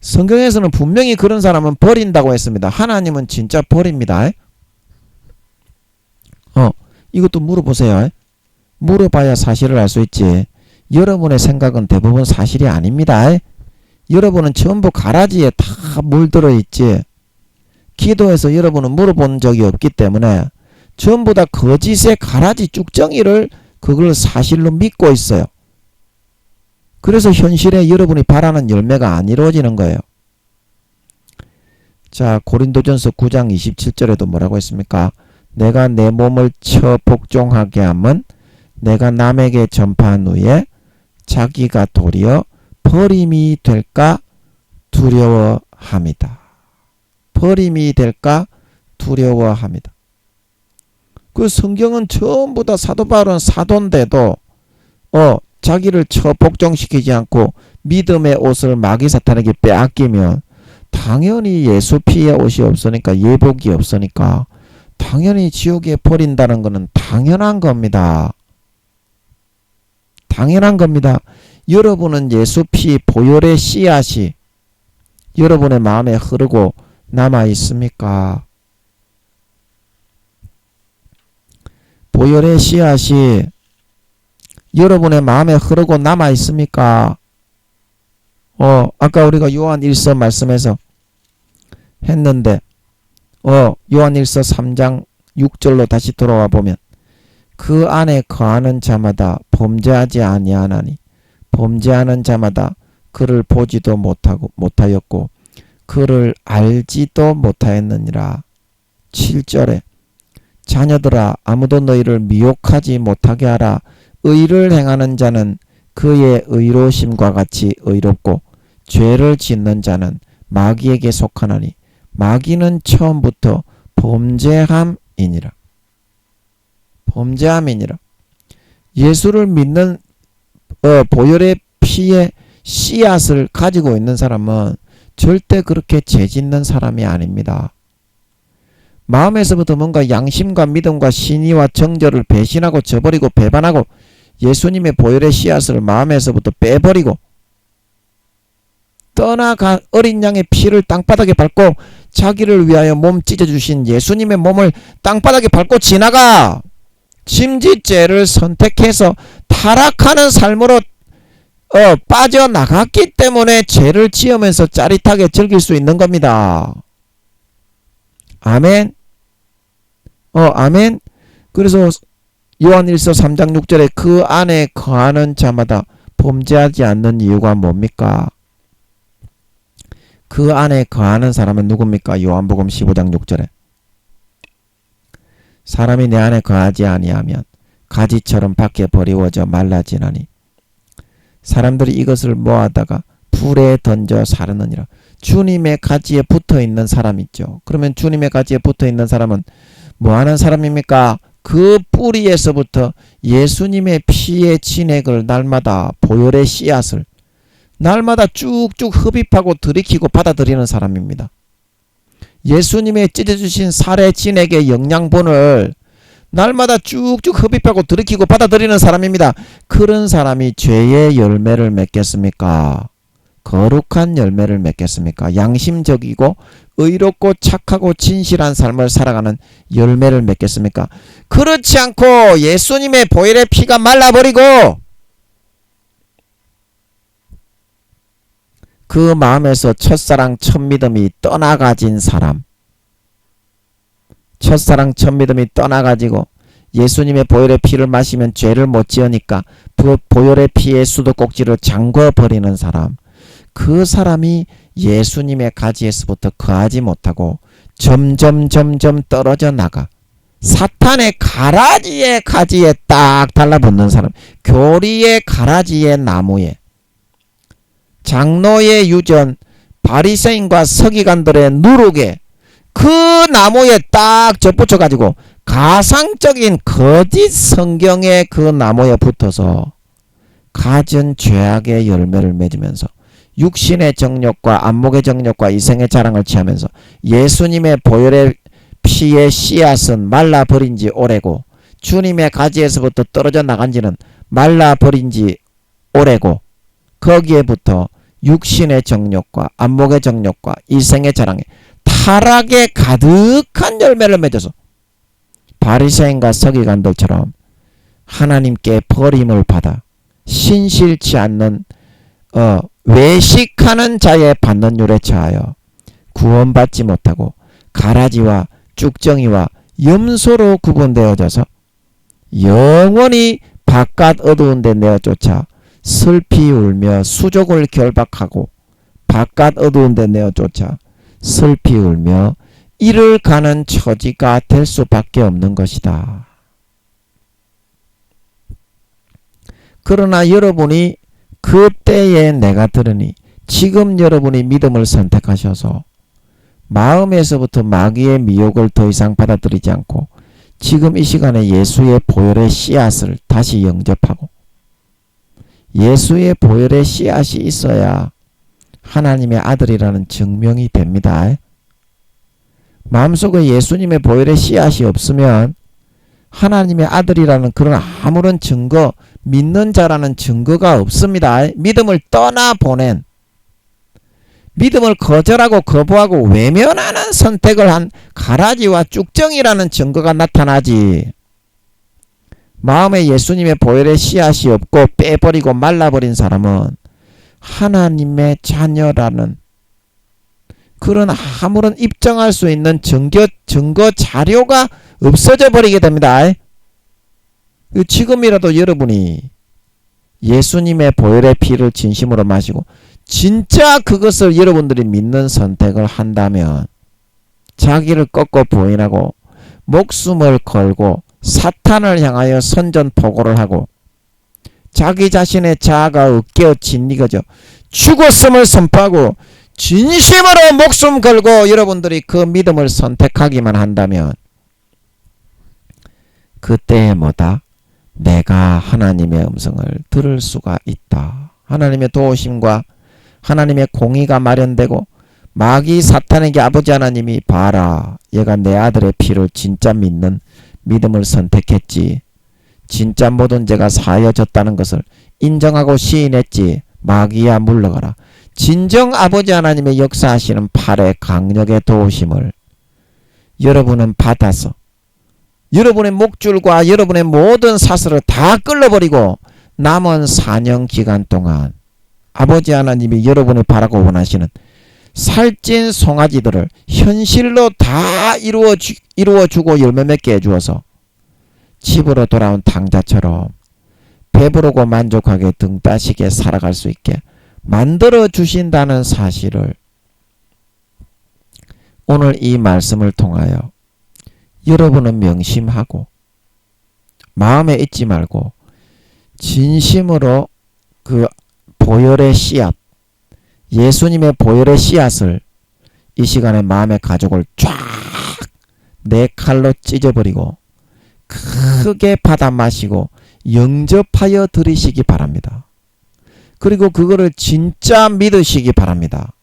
성경에서는 분명히 그런 사람은 버린다고 했습니다. 하나님은 진짜 버립니다. 이것도 물어보세요. 물어봐야 사실을 알 수 있지. 여러분의 생각은 대부분 사실이 아닙니다. 여러분은 전부 가라지에 다 물들어 있지. 기도해서 여러분은 물어본 적이 없기 때문에 전부 다 거짓의 가라지 쭉정이를 그걸 사실로 믿고 있어요. 그래서 현실에 여러분이 바라는 열매가 안 이루어지는 거예요. 자, 고린도전서 9장 27절에도 뭐라고 했습니까? 내가 내 몸을 쳐 복종하게 하면 내가 남에게 전파한 후에 자기가 도리어 버림이 될까 두려워합니다. 버림이 될까 두려워합니다. 그 성경은 전부 다 사도 바울은 사도인데도 자기를 쳐 복종시키지 않고 믿음의 옷을 마귀 사탄에게 빼앗기면 당연히 예수 피의 옷이 없으니까 예복이 없으니까 당연히 지옥에 버린다는 것은 당연한 겁니다. 당연한 겁니다. 여러분은 예수 피 보혈의 씨앗이 여러분의 마음에 흐르고 남아 있습니까? 보혈의 씨앗이 여러분의 마음에 흐르고 남아 있습니까? 아까 우리가 요한 1서 말씀에서 했는데 요한 1서 3장 6절로 다시 돌아와 보면 그 안에 거하는 자마다 범죄하지 아니하나니 범죄하는 자마다 그를 보지도 못하였고 그를 알지도 못하였느니라. 7절에 자녀들아 아무도 너희를 미혹하지 못하게 하라. 의를 행하는 자는 그의 의로심과 같이 의롭고 죄를 짓는 자는 마귀에게 속하나니 마귀는 처음부터 범죄함이니라. 범죄함이니라. 예수를 믿는 보혈의 피의 씨앗을 가지고 있는 사람은 절대 그렇게 죄 짓는 사람이 아닙니다. 마음에서부터 뭔가 양심과 믿음과 신의와 정절을 배신하고 저버리고 배반하고 예수님의 보혈의 씨앗을 마음에서부터 빼버리고 떠나간 어린 양의 피를 땅바닥에 밟고 자기를 위하여 몸 찢어주신 예수님의 몸을 땅바닥에 밟고 지나가 짐짓죄를 선택해서 타락하는 삶으로 빠져나갔기 때문에 죄를 지으면서 짜릿하게 즐길 수 있는 겁니다. 아멘. 아멘. 그래서 요한 1서 3장 6절에 그 안에 거하는 자마다 범죄하지 않는 이유가 뭡니까? 그 안에 거하는 사람은 누굽니까? 요한복음 15장 6절에 사람이 내 안에 거하지 아니하면 가지처럼 밖에 버리워져 말라지나니 사람들이 이것을 모아다가 불에 던져 사르느니라. 주님의 가지에 붙어있는 사람 있죠. 그러면 주님의 가지에 붙어있는 사람은 뭐하는 사람입니까? 그 뿌리에서부터 예수님의 피의 진액을 날마다 보혈의 씨앗을 날마다 쭉쭉 흡입하고 들이키고 받아들이는 사람입니다. 예수님의 찢어주신 살의 진액의 영양분을 날마다 쭉쭉 흡입하고 들이키고 받아들이는 사람입니다. 그런 사람이 죄의 열매를 맺겠습니까? 거룩한 열매를 맺겠습니까? 양심적이고 의롭고 착하고 진실한 삶을 살아가는 열매를 맺겠습니까? 그렇지 않고 예수님의 보혈의 피가 말라버리고 그 마음에서 첫사랑 첫믿음이 떠나가진 사람, 첫사랑 첫믿음이 떠나가지고 예수님의 보혈의 피를 마시면 죄를 못 지으니까 그 보혈의 피의 수도꼭지를 잠궈버리는 사람, 그 사람이 예수님의 가지에서부터 거하지 못하고 점점 떨어져 나가 사탄의 가라지에 가지에 딱 달라붙는 사람, 교리의 가라지의 나무에 장로의 유전, 바리새인과 서기관들의 누룩에 그 나무에 딱 접붙여가지고 가상적인 거짓 성경의 그 나무에 붙어서 갖은 죄악의 열매를 맺으면서 육신의 정욕과 안목의 정욕과 이생의 자랑을 취하면서 예수님의 보혈의 피의 씨앗은 말라버린 지 오래고 주님의 가지에서부터 떨어져 나간 지는 말라버린 지 오래고 거기에부터 육신의 정욕과 안목의 정욕과 이생의 자랑에 타락의 가득한 열매를 맺어서 바리새인과 서기관들처럼 하나님께 버림을 받아 신실치 않는 외식하는 자의 받는 율에 처하여 구원받지 못하고 가라지와 쭉정이와 염소로 구분되어져서 영원히 바깥 어두운 데 내어 쫓아 슬피 울며 수족을 결박하고 바깥 어두운 데 내어 쫓아 슬피 울며 이를 가는 처지가 될 수밖에 없는 것이다. 그러나 여러분이 그때에 내가 들으니 지금 여러분이 믿음을 선택하셔서 마음에서부터 마귀의 미혹을 더 이상 받아들이지 않고 지금 이 시간에 예수의 보혈의 씨앗을 다시 영접하고 예수의 보혈의 씨앗이 있어야 하나님의 아들이라는 증명이 됩니다. 마음속에 예수님의 보혈의 씨앗이 없으면 하나님의 아들이라는 그런 아무런 증거, 믿는 자라는 증거가 없습니다. 믿음을 떠나보낸, 믿음을 거절하고 거부하고 외면하는 선택을 한 가라지와 쭉정이라는 증거가 나타나지. 마음에 예수님의 보혈의 씨앗이 없고 빼버리고 말라버린 사람은 하나님의 자녀라는 그런 아무런 입증할 수 있는 증거 자료가 없어져 버리게 됩니다. 지금이라도 여러분이 예수님의 보혈의 피를 진심으로 마시고 진짜 그것을 여러분들이 믿는 선택을 한다면 자기를 꺾고 부인하고 목숨을 걸고 사탄을 향하여 선전포고를 하고 자기 자신의 자아가 으깨어 짓이겨져 죽었음을 선포하고 진심으로 목숨 걸고 여러분들이 그 믿음을 선택하기만 한다면 그때에 뭐다? 내가 하나님의 음성을 들을 수가 있다. 하나님의 도우심과 하나님의 공의가 마련되고 마귀 사탄에게 아버지 하나님이 봐라, 얘가 내 아들의 피를 진짜 믿는 믿음을 선택했지. 진짜 모든 죄가 사하여졌다는 것을 인정하고 시인했지. 마귀야 물러가라. 진정 아버지 하나님의 역사하시는 팔의 강력의 도우심을 여러분은 받아서 여러분의 목줄과 여러분의 모든 사슬을 다 끌어버리고 남은 4년 기간 동안 아버지 하나님이 여러분이 바라고 원하시는 살찐 송아지들을 현실로 다 이루어주고 열매 맺게 해주어서 집으로 돌아온 탕자처럼 배부르고 만족하게 등 따시게 살아갈 수 있게 만들어 주신다는 사실을 오늘 이 말씀을 통하여 여러분은 명심하고 마음에 잊지 말고 진심으로 그 보혈의 씨앗, 예수님의 보혈의 씨앗을 이 시간에 마음의 가죽을 쫙 네 칼로 찢어버리고 크게 받아 마시고 영접하여 드리시기 바랍니다. 그리고 그거를 진짜 믿으시기 바랍니다.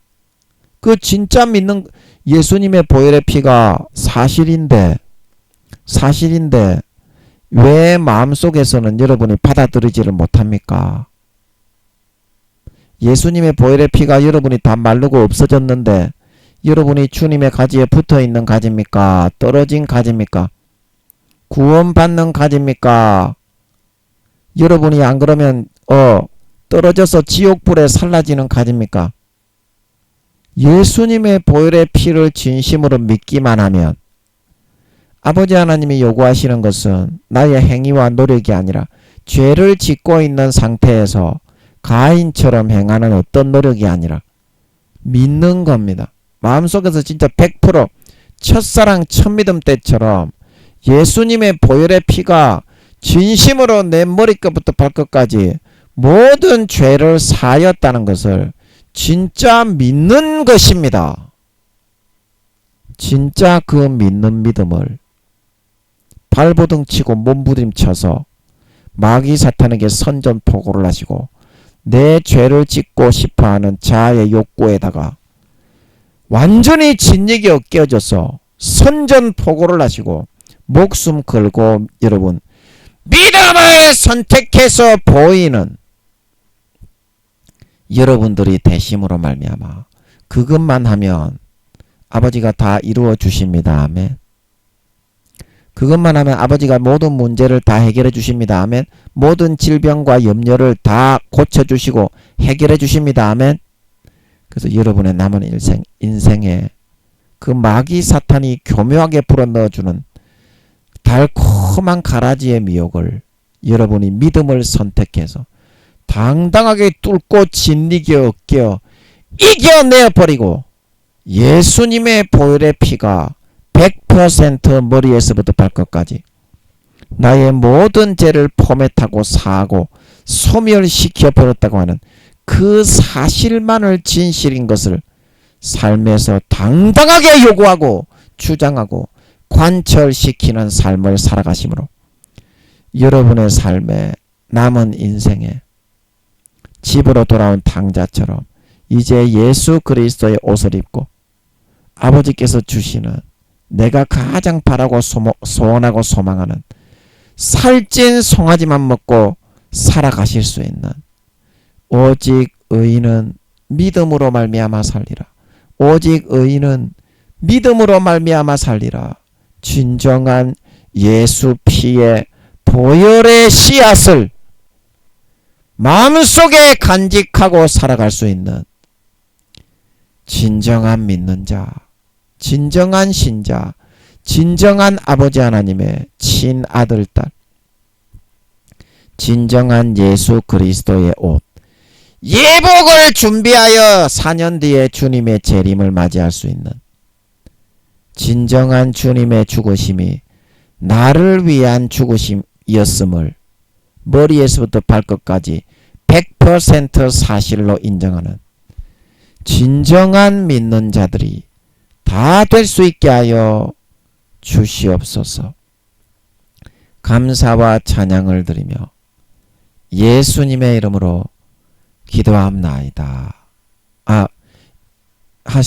그 진짜 믿는 예수님의 보혈의 피가 사실인데 왜 마음속에서는 여러분이 받아들이지를 못합니까? 예수님의 보혈의 피가 여러분이 다 마르고 없어졌는데 여러분이 주님의 가지에 붙어있는 가지입니까? 떨어진 가지입니까? 구원받는 가지입니까? 여러분이 안 그러면 떨어져서 지옥불에 살라지는 가지입니까? 예수님의 보혈의 피를 진심으로 믿기만 하면 아버지 하나님이 요구하시는 것은 나의 행위와 노력이 아니라 죄를 짓고 있는 상태에서 가인처럼 행하는 어떤 노력이 아니라 믿는 겁니다. 마음속에서 진짜 100% 첫사랑 첫믿음 때처럼 예수님의 보혈의 피가 진심으로 내 머리끝부터 발끝까지 모든 죄를 사하였다는 것을 진짜 믿는 것입니다. 진짜 그 믿는 믿음을 발버둥 치고 몸부림쳐서 마귀 사탄에게 선전포고를 하시고 내 죄를 짓고 싶어하는 자아의 욕구에다가 완전히 진리가 엮여져서 선전포고를 하시고 목숨 걸고 여러분 믿음을 선택해서 보이는 여러분들이 되심으로 말미암아 그것만 하면 아버지가 다 이루어 주십니다. 아멘. 그것만 하면 아버지가 모든 문제를 다 해결해 주십니다. 아멘. 모든 질병과 염려를 다 고쳐주시고 해결해 주십니다. 아멘. 그래서 여러분의 남은 인생에 그 마귀 사탄이 교묘하게 불어넣어주는 달콤한 가라지의 미혹을 여러분이 믿음을 선택해서 당당하게 뚫고 진리게 얻겨 이겨내버리고 예수님의 보혈의 피가 100% 머리에서부터 발끝까지 나의 모든 죄를 포맷하고 사하고 소멸시켜 버렸다고 하는 그 사실만을 진실인 것을 삶에서 당당하게 요구하고 주장하고 관철시키는 삶을 살아가심으로 여러분의 삶에 남은 인생에 집으로 돌아온 탕자처럼 이제 예수 그리스도의 옷을 입고 아버지께서 주시는 내가 가장 바라고 소원하고 소망하는 살찐 송아지만 먹고 살아가실 수 있는 오직 의인은 믿음으로 말미암아 살리라. 오직 의인은 믿음으로 말미암아 살리라. 진정한 예수 피의 보혈의 씨앗을 마음속에 간직하고 살아갈 수 있는 진정한 믿는 자, 진정한 신자, 진정한 아버지 하나님의 친아들 딸, 진정한 예수 그리스도의 옷, 예복을 준비하여 4년 뒤에 주님의 재림을 맞이할 수 있는 진정한 주님의 죽으심이 나를 위한 죽으심이었음을 머리에서부터 발끝까지 100% 사실로 인정하는 진정한 믿는 자들이 다 될 수 있게 하여 주시옵소서. 감사와 찬양을 드리며 예수님의 이름으로 기도합나이다.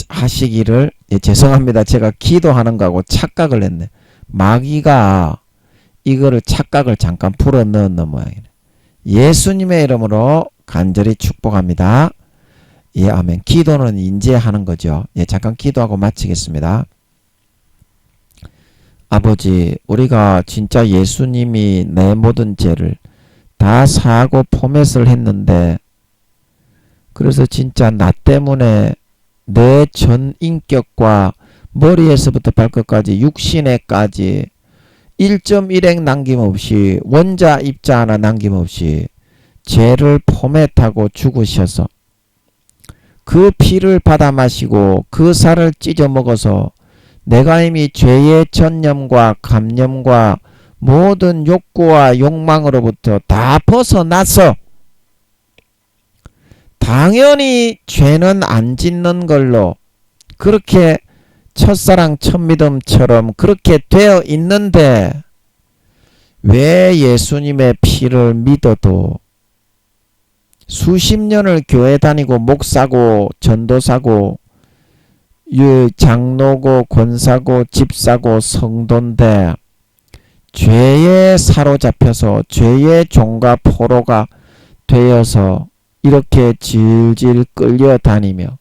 하시기를 죄송합니다. 제가 기도하는 거하고 착각을 했네. 마귀가 이거를 착각을 잠깐 풀어 넣는 모양이네. 예수님의 이름으로 간절히 축복합니다. 예, 아멘. 기도는 인지하는 거죠. 예, 잠깐 기도하고 마치겠습니다. 아버지, 우리가 진짜 예수님이 내 모든 죄를 다 사하고 포맷을 했는데 그래서 진짜 나 때문에 내 전 인격과 머리에서부터 발끝까지 육신에까지 1.1획 남김없이 원자 입자 하나 남김없이 죄를 포맷하고 죽으셔서 그 피를 받아 마시고 그 살을 찢어 먹어서 내가 이미 죄의 전념과 감념과 모든 욕구와 욕망으로부터 다 벗어나서 당연히 죄는 안 짓는 걸로 그렇게 첫사랑 첫믿음처럼 그렇게 되어 있는데 왜 예수님의 피를 믿어도 수십 년을 교회 다니고 목사고 전도사고 장로고 권사고 집사고 성도인데 죄에 사로잡혀서 죄의 종과 포로가 되어서 이렇게 질질 끌려다니며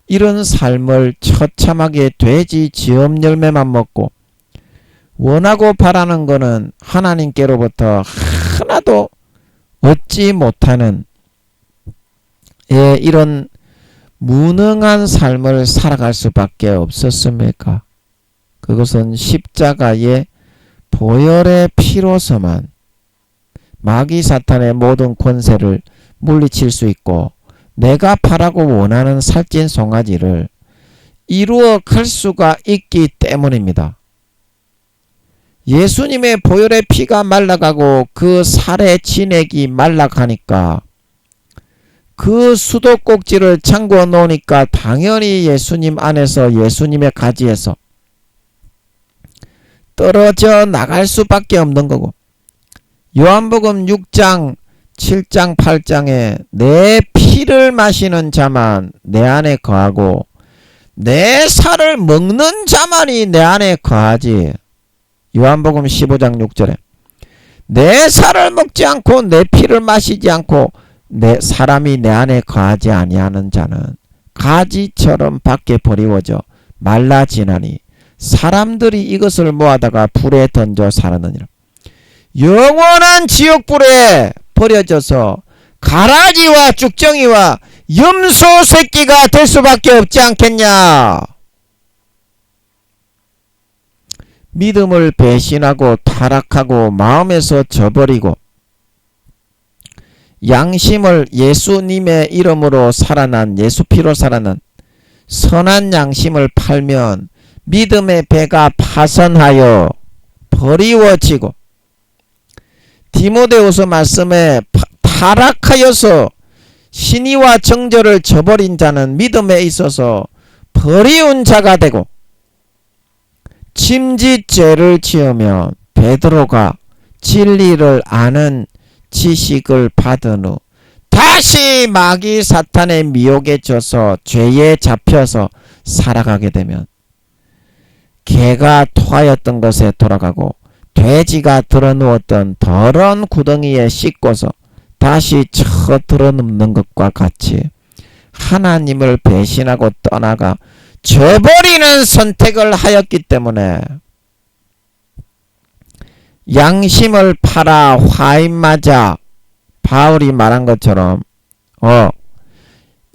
이런 삶을 처참하게 돼지 지업 열매만 먹고 원하고 바라는 것은 하나님께로부터 하나도 얻지 못하는 이런 무능한 삶을 살아갈 수밖에 없었습니까? 그것은 십자가의 보혈의 피로서만 마귀 사탄의 모든 권세를 물리칠 수 있고 내가 바라고 원하는 살찐 송아지를 이루어 갈 수가 있기 때문입니다. 예수님의 보혈의 피가 말라가고 그 살의 진액이 말라가니까 그 수도꼭지를 잠궈 놓으니까 당연히 예수님 안에서 예수님의 가지에서 떨어져 나갈 수밖에 없는 거고 요한복음 6장 7장 8장에 내 피를 마시는 자만 내 안에 거하고 내 살을 먹는 자만이 내 안에 거하지. 요한복음 15장 6절에 내 살을 먹지 않고 내 피를 마시지 않고 내 사람이 내 안에 거하지 아니하는 자는 가지처럼 밖에 버리워져 말라지나니 사람들이 이것을 모아다가 불에 던져 사르느니라. 영원한 지옥불에 버려져서 가라지와 쭉정이와 염소 새끼가 될 수밖에 없지 않겠냐. 믿음을 배신하고 타락하고 마음에서 저버리고 양심을 예수님의 이름으로 살아난 예수 피로 살아난 선한 양심을 팔면 믿음의 배가 파선하여 버리워지고 디모데후서 말씀에 타락하여서 신의와 정절을 저버린 자는 믿음에 있어서 버리운 자가 되고 침짓죄를 지으며 베드로가 진리를 아는 지식을 받은 후 다시 마귀 사탄의 미혹에 져서 죄에 잡혀서 살아가게 되면 개가 토하였던 것에 돌아가고 돼지가 들어누웠던 더러운 구덩이에 씻고서 다시 쳐 들어눕는 것과 같이 하나님을 배신하고 떠나가 저버리는 선택을 하였기 때문에 양심을 팔아 화인 맞아 바울이 말한 것처럼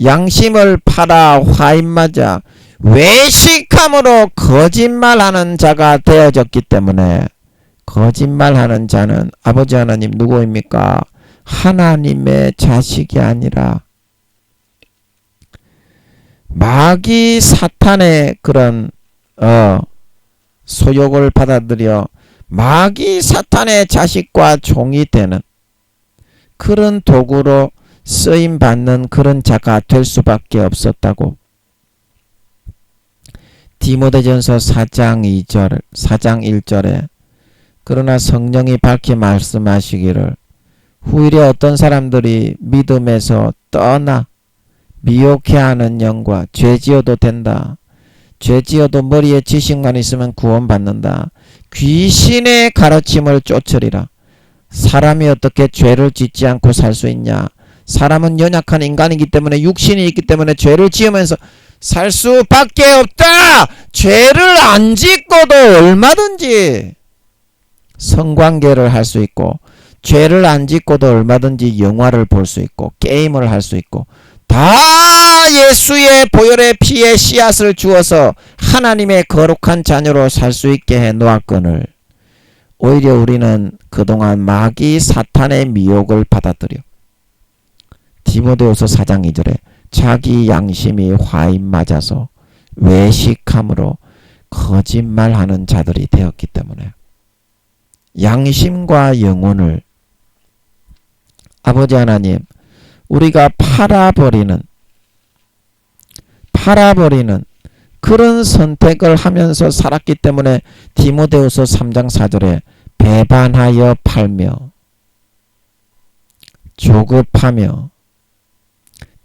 양심을 팔아 화인 맞아 외식함으로 거짓말하는 자가 되어졌기 때문에 거짓말하는 자는 아버지 하나님 누구입니까? 하나님의 자식이 아니라 마귀 사탄의 그런 소욕을 받아들여 마귀 사탄의 자식과 종이 되는 그런 도구로 쓰임받는 그런 자가 될 수밖에 없었다고 디모데전서 4장 1절에 그러나 성령이 밝히 말씀하시기를 후일에 어떤 사람들이 믿음에서 떠나 미혹해하는 영과 죄지어도 된다. 죄지어도 머리에 지식만 있으면 구원받는다. 귀신의 가르침을 쫓으리라. 사람이 어떻게 죄를 짓지 않고 살 수 있냐. 사람은 연약한 인간이기 때문에 육신이 있기 때문에 죄를 지으면서 살 수밖에 없다. 죄를 안 짓고도 얼마든지 성관계를 할 수 있고 죄를 안 짓고도 얼마든지 영화를 볼 수 있고 게임을 할 수 있고 다 예수의 보혈의 피에 씨앗을 주어서 하나님의 거룩한 자녀로 살 수 있게 해 놓았거늘 오히려 우리는 그동안 마귀 사탄의 미혹을 받아들여 디모데후서 4장 2절에 자기 양심이 화인 맞아서 외식함으로 거짓말하는 자들이 되었기 때문에 양심과 영혼을 아버지 하나님 우리가 팔아버리는 그런 선택을 하면서 살았기 때문에 디모데후서 3장 4절에 배반하여 팔며 조급하며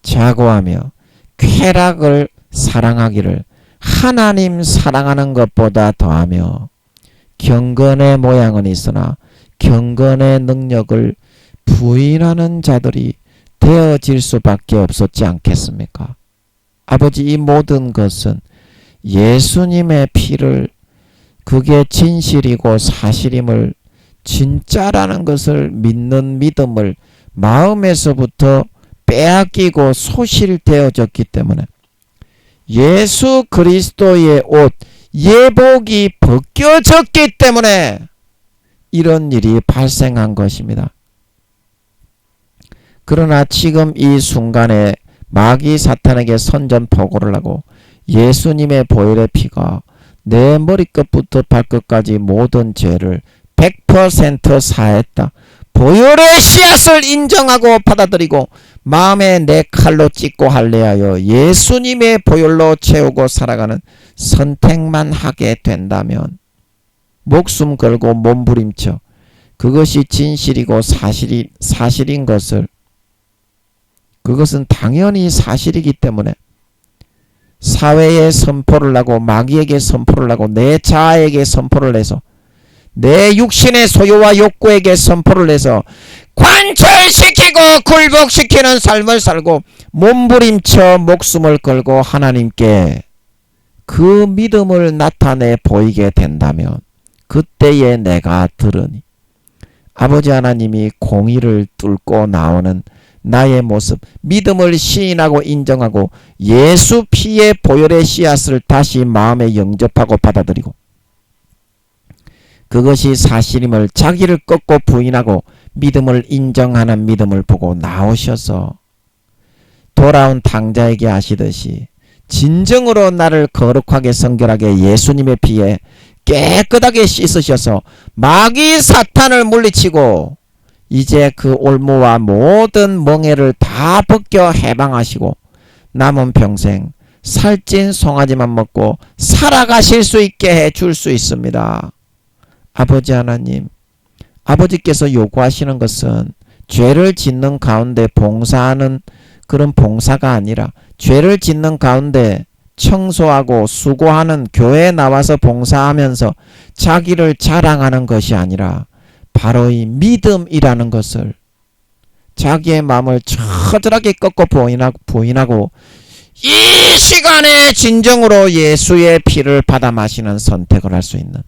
자고하며 쾌락을 사랑하기를 하나님 사랑하는 것보다 더하며 경건의 모양은 있으나 경건의 능력을 부인하는 자들이 되어질 수밖에 없었지 않겠습니까? 아버지, 이 모든 것은 예수님의 피를, 그게 진실이고 사실임을, 진짜라는 것을 믿는 믿음을 마음에서부터 빼앗기고 소실되어졌기 때문에 예수 그리스도의 옷, 예복이 벗겨졌기 때문에 이런 일이 발생한 것입니다. 그러나 지금 이 순간에 마귀 사탄에게 선전포고를 하고 예수님의 보혈의 피가 내 머리끝부터 발끝까지 모든 죄를 100% 사했다. 보혈의 씨앗을 인정하고 받아들이고 마음에 내 칼로 찢고 할례하여 예수님의 보혈로 채우고 살아가는 선택만 하게 된다면, 목숨 걸고 몸부림쳐 그것이 진실이고 사실인 것을, 그것은 당연히 사실이기 때문에 사회에 선포를 하고 마귀에게 선포를 하고 내 자아에게 선포를 해서 내 육신의 소유와 욕구에게 선포를 해서 관철시키고 굴복시키는 삶을 살고 몸부림쳐 목숨을 걸고 하나님께 그 믿음을 나타내 보이게 된다면 그때에 내가 들으니 아버지 하나님이 공의를 뚫고 나오는 나의 모습, 믿음을 시인하고 인정하고 예수 피의 보혈의 씨앗을 다시 마음에 영접하고 받아들이고 그것이 사실임을 자기를 꺾고 부인하고 믿음을 인정하는 믿음을 보고 나오셔서 돌아온 탕자에게 하시듯이 진정으로 나를 거룩하게 성결하게 예수님의 피에 깨끗하게 씻으셔서 마귀 사탄을 물리치고 이제 그 올무와 모든 멍에를 다 벗겨 해방하시고 남은 평생 살찐 송아지만 먹고 살아가실 수 있게 해 줄 수 있습니다. 아버지 하나님, 아버지께서 요구하시는 것은 죄를 짓는 가운데 봉사하는 그런 봉사가 아니라 죄를 짓는 가운데 청소하고 수고하는, 교회에 나와서 봉사하면서 자기를 자랑하는 것이 아니라 바로 이 믿음이라는 것을 자기의 마음을 처절하게 꺾고 부인하고 이 시간에 진정으로 예수의 피를 받아 마시는 선택을 할 수 있는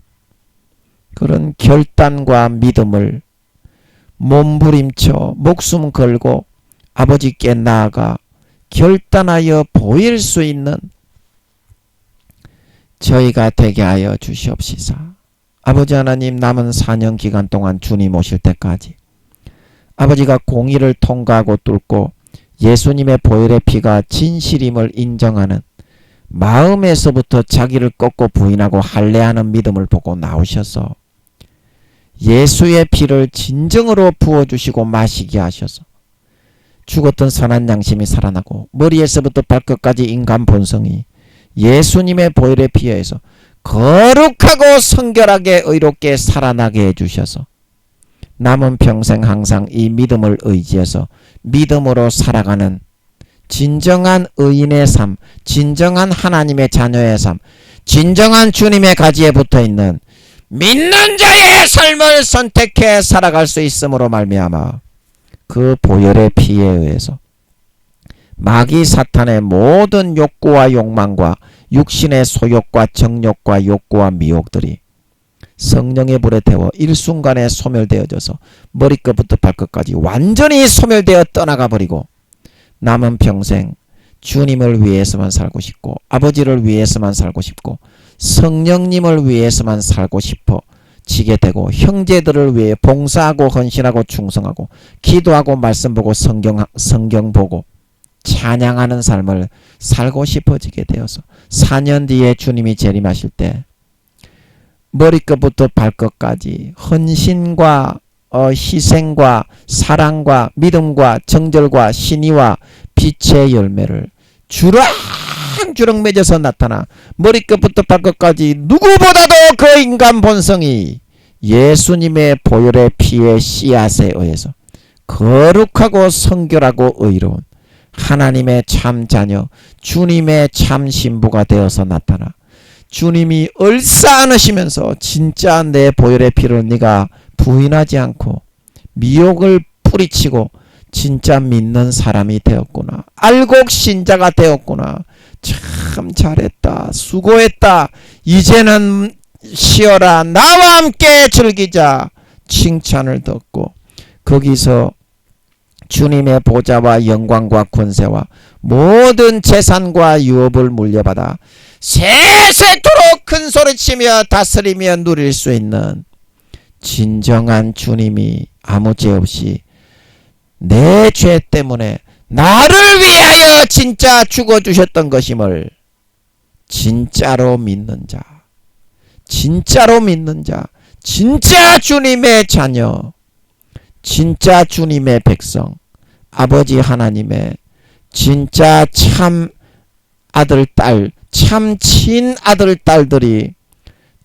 그런 결단과 믿음을 몸부림쳐 목숨 걸고 아버지께 나아가 결단하여 보일 수 있는 저희가 되게 하여 주시옵시사. 아버지 하나님, 남은 4년 기간 동안 주님 오실 때까지 아버지가 공의를 통과하고 뚫고 예수님의 보혈의 피가 진실임을 인정하는 마음에서부터 자기를 꺾고 부인하고 할례하는 믿음을 보고 나오셔서 예수의 피를 진정으로 부어주시고 마시게 하셔서 죽었던 선한 양심이 살아나고 머리에서부터 발끝까지 인간 본성이 예수님의 보혈의 피에 의해서 거룩하고 성결하게 의롭게 살아나게 해주셔서 남은 평생 항상 이 믿음을 의지해서 믿음으로 살아가는 진정한 의인의 삶, 진정한 하나님의 자녀의 삶, 진정한 주님의 가지에 붙어있는 믿는 자의 삶을 선택해 살아갈 수 있음으로 말미암아 그 보혈의 피에 의해서 마귀 사탄의 모든 욕구와 욕망과 육신의 소욕과 정욕과 욕구와 미혹들이 성령의 불에 태워 일순간에 소멸되어져서 머리끝부터 발끝까지 완전히 소멸되어 떠나가 버리고 남은 평생 주님을 위해서만 살고 싶고 아버지를 위해서만 살고 싶고 성령님을 위해서만 살고 싶어 지게 되고 형제들을 위해 봉사하고 헌신하고 충성하고 기도하고 말씀 보고 성경 보고 찬양하는 삶을 살고 싶어지게 되어서 4년 뒤에 주님이 재림하실 때 머리끝부터 발끝까지 헌신과 희생과 사랑과 믿음과 정절과 신의와 빛의 열매를 주렁주렁 맺어서 나타나 머리끝부터 발끝까지 누구보다도 그 인간 본성이 예수님의 보혈의 피의 씨앗에 의해서 거룩하고 성결하고 의로운 하나님의 참 자녀, 주님의 참 신부가 되어서 나타나 주님이 얼싸안으시면서 진짜 내 보혈의 피를 네가 부인하지 않고 미혹을 뿌리치고 진짜 믿는 사람이 되었구나. 알곡 신자가 되었구나. 참 잘했다. 수고했다. 이제는 쉬어라. 나와 함께 즐기자. 칭찬을 듣고 거기서 주님의 보좌와 영광과 권세와 모든 재산과 유업을 물려받아 세세토록 큰 소리치며 다스리며 누릴 수 있는 진정한 주님이 아무 죄 없이 내 죄 때문에 나를 위하여 진짜 죽어주셨던 것임을 진짜로 믿는 자, 진짜로 믿는 자, 진짜 주님의 자녀, 진짜 주님의 백성, 아버지 하나님의 진짜 참 아들, 딸, 참 친아들, 딸들이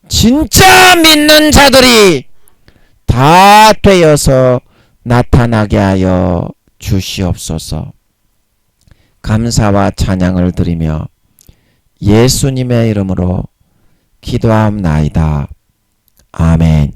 진짜 믿는 자들이 다 되어서 나타나게 하여 주시옵소서. 감사와 찬양을 드리며 예수님의 이름으로 기도하옵나이다. 아멘.